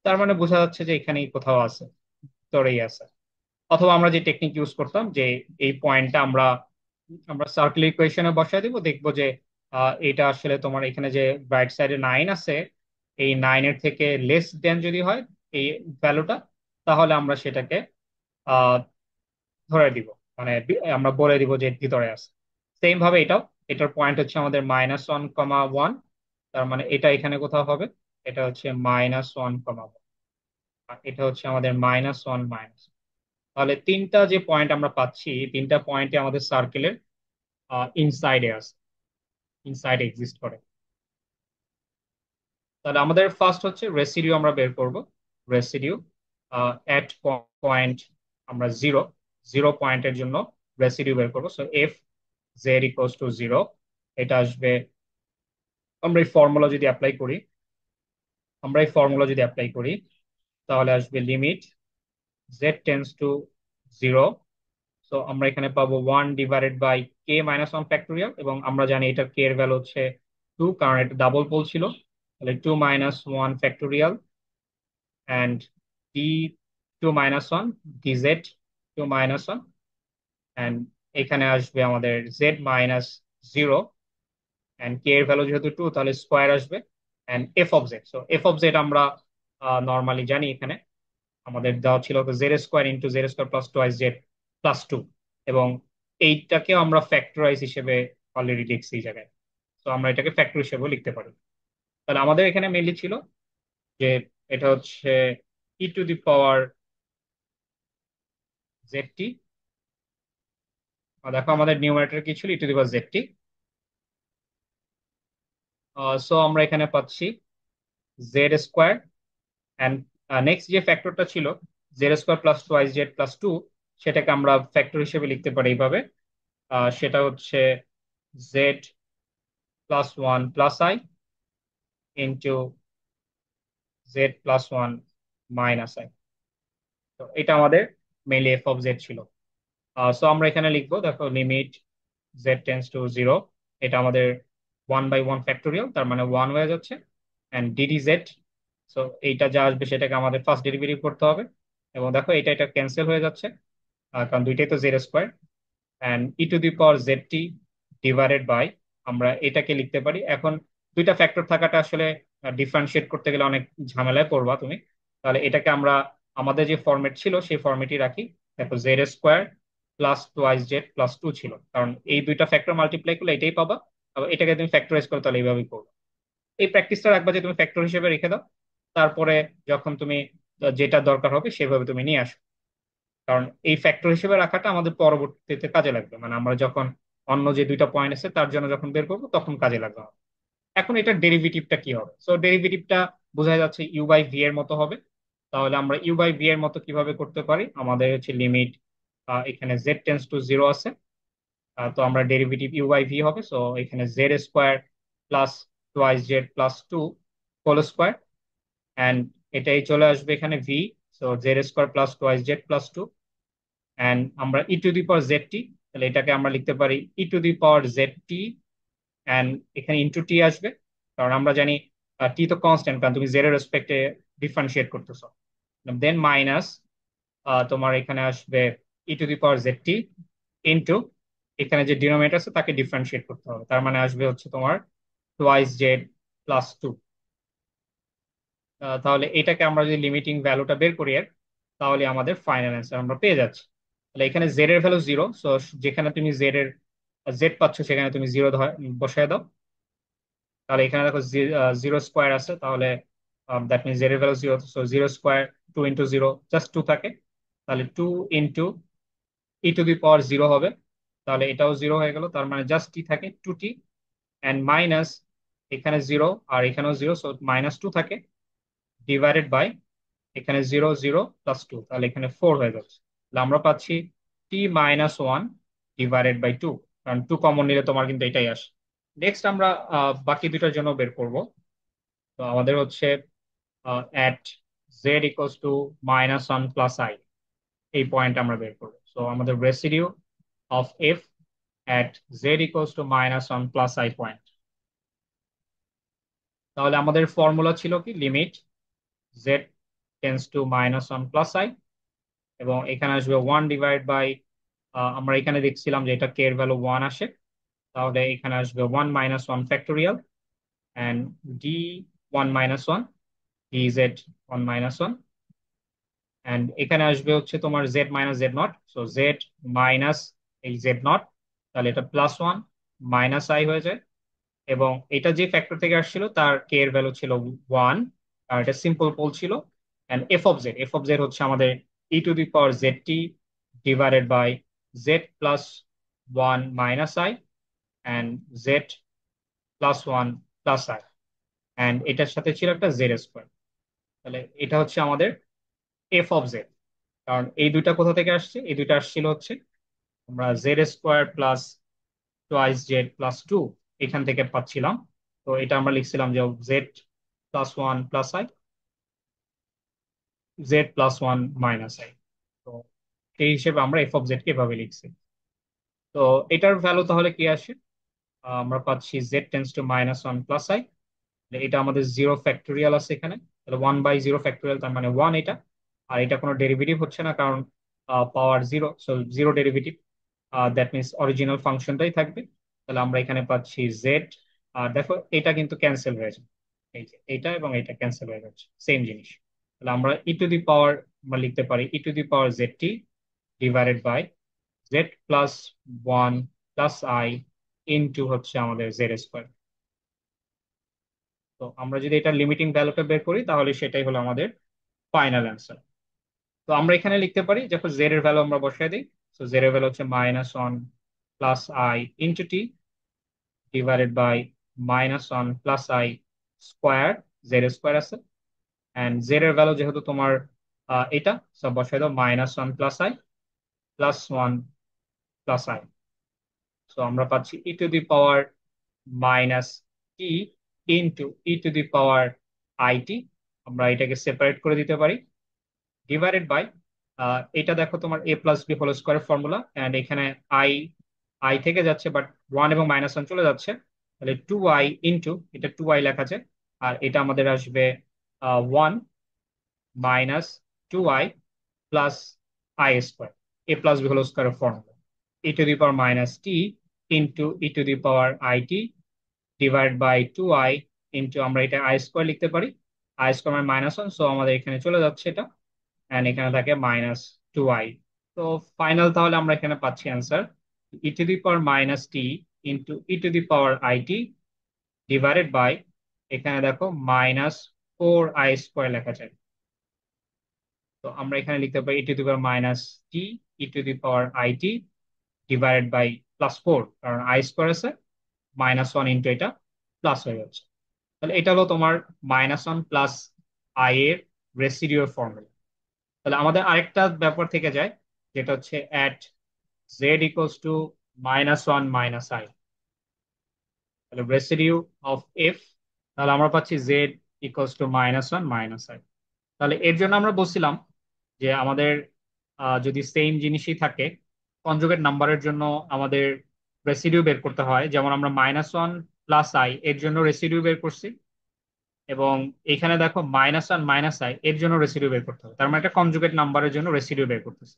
তার মানে বোঝা যাচ্ছে যে এখানেই কোথাও আছে, ভিতরেই আছে। অথবা আমরা যে টেকনিক ইউজ করতাম যে এই পয়েন্টটা আমরা আমরা সার্কেল ইকুয়েশনে বসায় দিব, দেখবো যে এটা আসলে তোমার এখানে যে রাইট সাইডে 9 আছে, এই 9-এর থেকে লেস দেন যদি হয় এই ভ্যালুটা, তাহলে আমরা সেটাকে আহ ধরে দিব, মানে আমরা বলে দিব যে ভিতরে আছে। সেম ভাবে এটাও, এটার পয়েন্ট হচ্ছে আমাদের -1,1। তার মানে এটা এখানে কোথাও হবে, এটা হচ্ছে -1,1, আর এটা হচ্ছে আমাদের -1 - তাহলে তিনটা যে পয়েন্ট আমরা পাচ্ছি, এই তিনটা পয়েন্টে আমাদের সার্কেলের ইনসাইডে আছে, ইনসাইড এক্সিস্ট করে। তাহলে আমাদের ফার্স্ট হচ্ছে রেসিডিউ আমরা বের করব। রেসিডিউ এট পয়েন্ট, আমরা জিরো, জিরো পয়েন্টের জন্য রেসিডিউ বের করবো। So F Z equals to zero, এটা আসবে, আমরা এই ফর্মুলা যদি অ্যাপ্লাই করি, আমরা এই ফর্মুলা যদি অ্যাপ্লাই করি তাহলে আসবে limit z tends to zero. So আমরা এখানে পাবো 1/k - 1 ফ্যাক্টোরিয়াল, এবং আমরা জানি এটা কে এর ভ্যালু হচ্ছে 2, কারণ এটা ডাবল পোল ছিল। তাহলে 2 - 1 factorial and d2 - 1 dz2 - 1, and এখানে আসবে আমাদের z-0, অ্যান্ড কে এর ভ্যালু যেহেতু 2 তাহলে স্কোয়ার আসবে, and F of Z. So F of Z আমরা নর্মালি জানি, এখানে আমাদের দেওয়া ছিল z² × z² + 2 এবং এইটাকেও আমরা ফ্যাক্টরাইজ হিসেবে অলরেডি লিখছি এই জায়গায়। তো আমরা এটাকে ফ্যাক্টর হিসেবেও লিখতে পারি। তাহলে আমাদের এখানে মেনলি ছিল যে এটা হচ্ছে e⁻z t। দেখো আমাদের নিউমারেটর কি ছিল, e⁻z t। সো আমরা এখানে পাচ্ছি z², অ্যান্ড নেক্সট যে ফ্যাক্টরটা ছিল z² + 2iz + 2, সেটাকে আমরা ফ্যাক্টর হিসেবে লিখতে পারি এইভাবে। সেটা হচ্ছে z+1 + i into z+1 - i। তো এটা আমাদের মেইনলি এফ অফ জেড ছিল। সো আমরা এখানে লিখবো, দেখো limit z tends to zero, এটা আমাদের 1/1 ফ্যাক্টোরিয়াল, তার মানে 1 হয়ে যাচ্ছে, অ্যান্ড ডিডি জেড সো এইটা যা আসবে সেটাকে আমাদের ফার্স্ট ডেরিভেটিভ করতে হবে। এবং দেখো এটা এটা ক্যান্সেল হয়ে যাচ্ছে, কারণ দুইটাই তো z square. And e to the power Z T divided by, আমরা এটাকে লিখতে পারি এখন। দুইটা ফ্যাক্টর থাকাটা আসলে ডিফারেন্সিয়েট করতে গেলে অনেক ঝামেলায় পড়বা তুমি। তাহলে এটাকে আমরা আমাদের যে ফরম্যাট ছিল সেই ফরম্যাটই রাখি। দেখো z square plus twice z plus two ছিল, কারণ এই দুইটা ফ্যাক্টর মাল্টিপ্লাই করলে এটাই পাবা। আবার এটাকে তুমি ফ্যাক্টরাইজ করো তাহলে এইভাবেই করবে। এই প্র্যাকটিসটা রাখবা যে তুমি ফ্যাক্টর হিসেবে রেখে দাও, তারপরে যখন তুমি যেটা দরকার হবে সেভাবে তুমি নিয়ে আসো। কারণ এই ফ্যাক্টর হিসেবে রাখাটা আমাদের পরবর্তীতে কাজে লাগবে, মানে আমরা যখন অন্য যে দুইটা পয়েন্ট আছে তার জন্য যখন বের করবো তখন কাজে লাগবে আমাদের। এখন এটা ডেরিভেটিভটা কি হবে? সো ডেরিভেটিভটা বোঝা যাচ্ছে ইউ বাই ভি এর মতো হবে। তাহলে আমরা ইউ বাই ভি এর মতো কিভাবে করতে পারি? আমাদের হচ্ছে লিমিট, এখানে জেড টেন্স টু জিরো আছে, তো আমরা ডেরিভেটিভ ইউ বাই ভি হবে। সো এখানে z square plus twice z plus two whole square, and এটাই চলে আসবে এখানে v. So z square plus twice z plus two, and আমরা e to the power Z টি, তাহলে এটাকে আমরা লিখতে পারি ই to the power Z T, and এখানে ইন্টু টি আসবে। কারণ আমরা জানি টি তো কনস্ট্যান্ট, কারণ তুমি জেড এর রেসপেক্টে ডিফারেন্সিয়েট করতেছো। দেন মাইনাস তোমার এখানে আসবে E to the power Z T into এখানে যে ডিনোমিনেটর আছে তাকে ডিফারেন্সিয়েট করতে হবে, তার মানে আসবে হচ্ছে তোমার টোয়াইস জেড প্লাস টু। তাহলে এটাকে আমরা যদি লিমিটিং ভ্যালুটা বের করি এর, তাহলে আমাদের ফাইনাল অ্যান্সার আমরা পেয়ে যাচ্ছি। তাহলে এখানে জেড এর ভ্যালু জিরো, সো যেখানে তুমি জেড পাচ্ছ সেখানে তুমি জিরো বসায় দাও। তাহলে এখানে দেখো জিরো স্কোয়ার আছে, তাহলে দ্যাট মিনস জেড এর value zero, so zero square two into zero just two থাকে। তাহলে two into E to the power zero হবে, তাহলে এটাও জিরো হয়ে গেল, তার মানে জাস্ট টি থাকে টু টি, অ্যান্ড মাইনাস এখানে জিরো আর এখানেও জিরো, সো মাইনাস টু থাকে, ডিভাইডেড বাই এখানে জিরো জিরো প্লাস টু, তাহলে এখানে ফোর হয়ে যাচ্ছে। তাহলে আমরা পাচ্ছি T minus one divided by two, কারণ টু কমন নিলে তোমার কিন্তু এটাই আসে। নেক্সট আমরা বাকি দুটার জন্য বের করব। তো আমাদের হচ্ছে at Z equals two minus one plus I, এই পয়েন্ট আমরা বের করবো। সো আমাদের residue of F at Z equals two minus one plus I point. তাহলে আমাদের ফর্মুলা ছিল কি, limit z tends two minus one plus I, এবং এখানে আসবে ওয়ান ডিভাইড বাই, আমরা এখানে দেখছিলাম যে এটা কে এর ভ্যালু ওয়ান আসে, তাহলে এখানে আসবে one minus one factorial, and D one minus one, D Z one minus one, and এখানে আসবে হচ্ছে তোমার Z minus z nought, so Z minus এই জেড নট, তাহলে এটা প্লাস ওয়ান মাইনাস আই হয়ে যায়। এবং এটা যে ফ্যাক্টর থেকে আসছিল তার কে এর ভ্যালু ছিল ওয়ান, আর এটা সিম্পল পোল ছিল। এন্ড এফ অফ জেড হচ্ছে আমাদের ই to the power Z T divided by Z plus one minus I and Z plus one plus I, and এটার সাথে ছিল একটা জেড স্কোয়ার। তাহলে এটা হচ্ছে আমাদের এফ অফ জেড। কারণ এই দুইটা কোথা থেকে আসছে? এই দুইটা আসছিল হচ্ছে আমরা z square plus twice z plus two এখান থেকে পাচ্ছিলাম। তো এটা আমরা লিখছিলাম যে z plus one plus i, z plus one minus i. তো এই হিসেবে আমরা এফ অফ জেড কে এভাবে লিখছি। তো এটার ভ্যালু তাহলে কি আসে? আমরা পাচ্ছি Z tends two minus one plus I, এটা আমাদের জিরো ফ্যাক্টোরিয়াল আছে এখানে, তাহলে ওয়ান বাই জিরো ফ্যাক্টোরিয়াল, তার মানে ওয়ান এটা। আর এটা কোনো ডেরিভেটিভ হচ্ছে না, কারণ power zero, so zero derivative, that means original ফাংশনটাই থাকবে। তাহলে আমরা এখানে পাচ্ছি জেড, আর দেখো এটা কিন্তু ক্যান্সেল হয়ে যায়, এই যে এটা এবং এটা ক্যান্সেল হয়ে যাচ্ছে, সেম জিনিস। তাহলে আমরা ই টু দি পাওয়ার আমরা লিখতে পারি ই to the power Z T divided by Z plus one plus I into হচ্ছে আমাদের জেড স্কোয়ার। তো আমরা যদি এটা লিমিটিং ভ্যালুটা বের করি তাহলে সেটাই হলো আমাদের ফাইনাল অ্যান্সার। তো আমরা এখানে লিখতে পারি যখন জেড এর ভ্যালু আমরা বসাই দিই, তো জেড এর ভ্যালু হচ্ছে minus one plus I into T divided by minus one plus I square, Z square আছে, অ্যান্ড জেড এর ভ্যালু যেহেতু তোমার এটা, সব বসাই দাও minus one plus I plus one plus I. So আমরা পাচ্ছি E to the power minus T into E to the power I T, আমরা এটাকে সেপারেট করে দিতে পারি, ডিভাইডেড বাই এটা দেখো তোমার এ প্লাস বি হোল স্কোয়ারের ফর্মুলা, এন্ড এখানে আই আই থেকে যাচ্ছে বাট ওয়ান এবং মাইনাস ওয়ান চলে যাচ্ছে, তাহলে টু আই ইন্টু এটা টু আই লেখা যায়, আর এটা আমাদের আসবে one minus two I plus I square, A plus B whole স্কোয়ারের formula, E to the power minus T into E to the power I T divide by two I into, আমরা এটা I square লিখতে পারি, i square মানে minus one, so আমাদের এখানে চলে যাচ্ছে এটা, এন্ড এখানে থাকে মাইনাস টু আই। তো ফাইনাল তাহলে আমরা এখানে পাচ্ছি answer e to the power minus T into E to the power I t divided by, এখানে দেখো মাইনাস ফোর আই স্কোয়ার লেখা যায়। তো আমরা এখানে লিখতে পারি ই to the power minus t e to the power I t divided by plus four, কারণ আই স্কোয়ার আছে, মাইনাস ওয়ান ইন্টু এটা প্লাস হয়ে যাচ্ছে। তাহলে এটা হলো তোমার মাইনাস ওয়ান প্লাস আই এর রেসিডিউর ফর্মুলা। তাহলে আমাদের আরেকটা ব্যাপার থেকে যায়, যেটা হচ্ছে at Z equals two minus one minus I, তাহলে রেসিডিউ অফ এফ, তাহলে আমরা পাচ্ছি Z equals two minus one minus I. তাহলে এর জন্য আমরা বলছিলাম যে আমাদের যদি সেম জিনিসই থাকে, কনজুগেট নাম্বারের জন্য আমাদের রেসিডিউ বের করতে হয়, যেমন আমরা মাইনাস ওয়ান প্লাস আই এর জন্য রেসিডিউ বের করছি, এবং এখানে দেখো মাইনাস ওয়ান মাইনাস আই এর জন্য রেসিডিউ বের করতে হবে, তার মানে একটা কনজুগেট নাম্বারের জন্য রেসিডিউ বের করতেছি।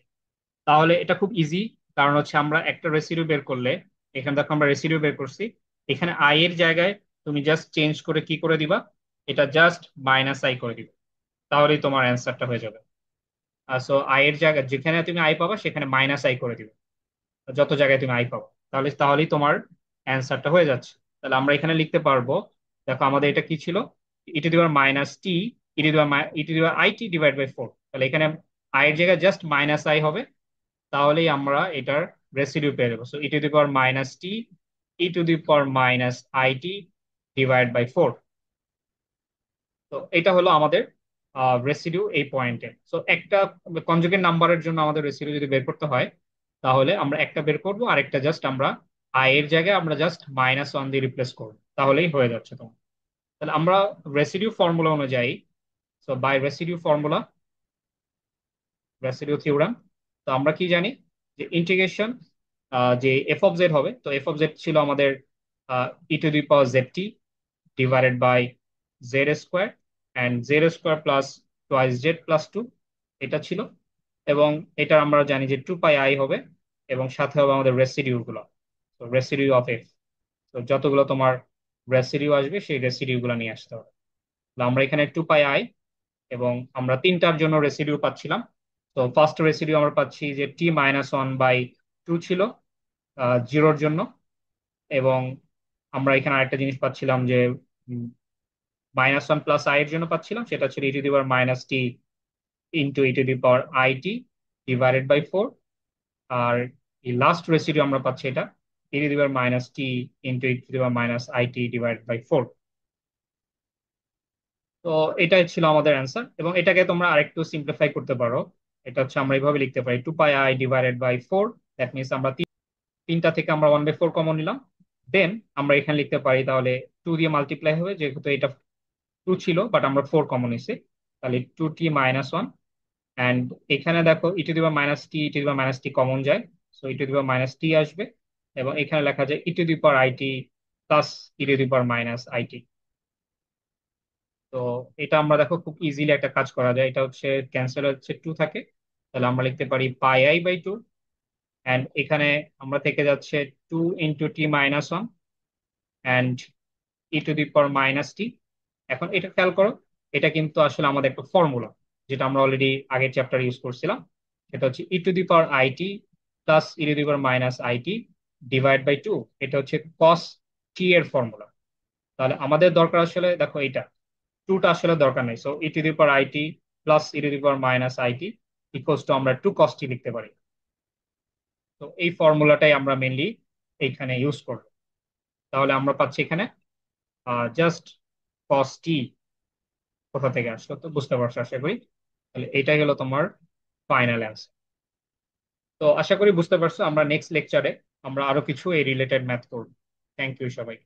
তাহলে এটা খুব ইজি, কারণ হচ্ছে আমরা একটা রেসিডিউ বের করলে, এখানে দেখো আমরা রেসিডিউ বের করছি, এখানে আই এর জায়গায় তুমি জাস্ট চেঞ্জ করে কি করে দিবা, এটা জাস্ট মাইনাস আই করে দিবা, তাহলেই তোমার অ্যান্সারটা হয়ে যাবে। সো আই এর জায়গায় যেখানে তুমি আই পাবা সেখানে মাইনাস আই করে দিবে, যত জায়গায় তুমি আই পাবো, তাহলেই তোমার অ্যান্সারটা হয়ে যাচ্ছে। তাহলে আমরা এখানে লিখতে পারবো, দেখো আমাদের এটা কি ছিল, e to the power minus t e to the power I T divide by four, তাহলে এখানে আই এর জায়গায় জাস্ট মাইনাস আই হবে, তাহলেই আমরা এটার রেসিডিউ পেয়ে যাবো। So e to the power minus t e to the power minus i T divide by four. তো এটা হলো আমাদের রেসিডিউ এই পয়েন্টে। সো একটা কনজুগেট নাম্বারের জন্য আমাদের রেসিডিউ যদি বের করতে হয়, তাহলে আমরা একটা বের করবো, আরেকটা জাস্ট আমরা আই এর জায়গায় আমরা জাস্ট মাইনাস ওয়ান দিয়ে রিপ্লেস করবো, তাহলেই হয়ে যাচ্ছে তোমার। তাহলে আমরা রেসিডিউ ফর্মুলা অনুযায়ী, so by residue formula, residue theorem, তো আমরা কি জানি যে ইন্টিগ্রেশন, যে এফ অফ জেড হবে, তো এফ অফ জেড ছিল আমাদের ই to the power Z T divided by z square and z square plus twice z plus two, এটা ছিল। এবং এটা আমরা জানি যে টু পাই আই হবে, এবং সাথে হবে আমাদের রেসিডিউ গুলো, তো রেসিডিউ অফ এফ, তো যতগুলো তোমার রেসিডিউ আসবে সেই রেসিডিউ গুলো নিয়ে আসতে হবে। তো আমরা এখানে টু পাই আই, এবং আমরা তিনটার জন্য রেসিডিউ পাচ্ছিলাম। তো ফার্স্ট রেসিডিউ আমরা পাচ্ছি যে টি মাইনাস ওয়ান বাই টু ছিল জিরোর জন্য, এবং আমরা এখানে আরেকটা জিনিস পাচ্ছিলাম যে মাইনাস ওয়ান প্লাস আই এর জন্য পাচ্ছিলাম, সেটা ছিল e to the power minus T into E to the power I t divided by four. আর এই লাস্ট রেসিডিউ আমরা পাচ্ছি এটা e to the power minus T into E to the power minus i T divide by four. তো এটাই ছিল আমাদের answer, এবং এটাকে তোমরা আরেকটু সিম্পলিফাই করতে পারো। এটা হচ্ছে আমরা এইভাবে লিখতে পারি two pi i divided by four, that means আমরা তিনটা থেকে আমরা ওয়ান বাই ফোর কমন নিলাম, দেন আমরা এখানে লিখতে পারি, তাহলে টু দিয়ে মাল্টিপ্লাই হবে, যেহেতু এটা টু ছিল বাট আমরা ফোর কমন নিছি, তাহলে two t minus one, and এখানে দেখো e to the power minus t e to the power minus t common যায়, so e to the power minus t আসবে, এবং এখানে লেখা যায় e to the power I t plus e to the power minus i t. তো এটা আমরা দেখো খুব ইজিলি একটা কাজ করা যায়, এটা হচ্ছে ক্যান্সেল হচ্ছে টু থাকে, তাহলে আমরা লিখতে পারি pi i by two, and এখানে আমরা থেকে যাচ্ছে two into t minus one and e to the power minus t. এখন এটা খেয়াল করো, এটা কিন্তু আসলে আমাদের একটা ফর্মুলা, যেটা আমরা অলরেডি আগের চ্যাপ্টার ইউজ করছিলাম, সেটা হচ্ছে e to the power i t plus e to the power minus i t divide by two, এটা হচ্ছে কস টি এর ফর্মুলা। তাহলে আমাদের দরকার আসলে দেখো এটা টুটা আসলে দরকার নেই, so e to the power i t plus e to the power minus IT equals to আমরা টু কস টি লিখতে পারি। তো এই ফর্মুলাটাই আমরা মেনলি এইখানে ইউজ করব। তাহলে আমরা পাচ্ছি এখানে জাস্ট কস টি কোথা থেকে আসলো, তো বুঝতে পারছো আশা করি। তাহলে এটাই হলো তোমার ফাইনাল অ্যান্সার। তো আশা করি বুঝতে পারছো, আমরা নেক্সট লেকচারে আমরা আরো কিছু এই রিলেটেড ম্যাথ করবো। থ্যাংক ইউ সবাই।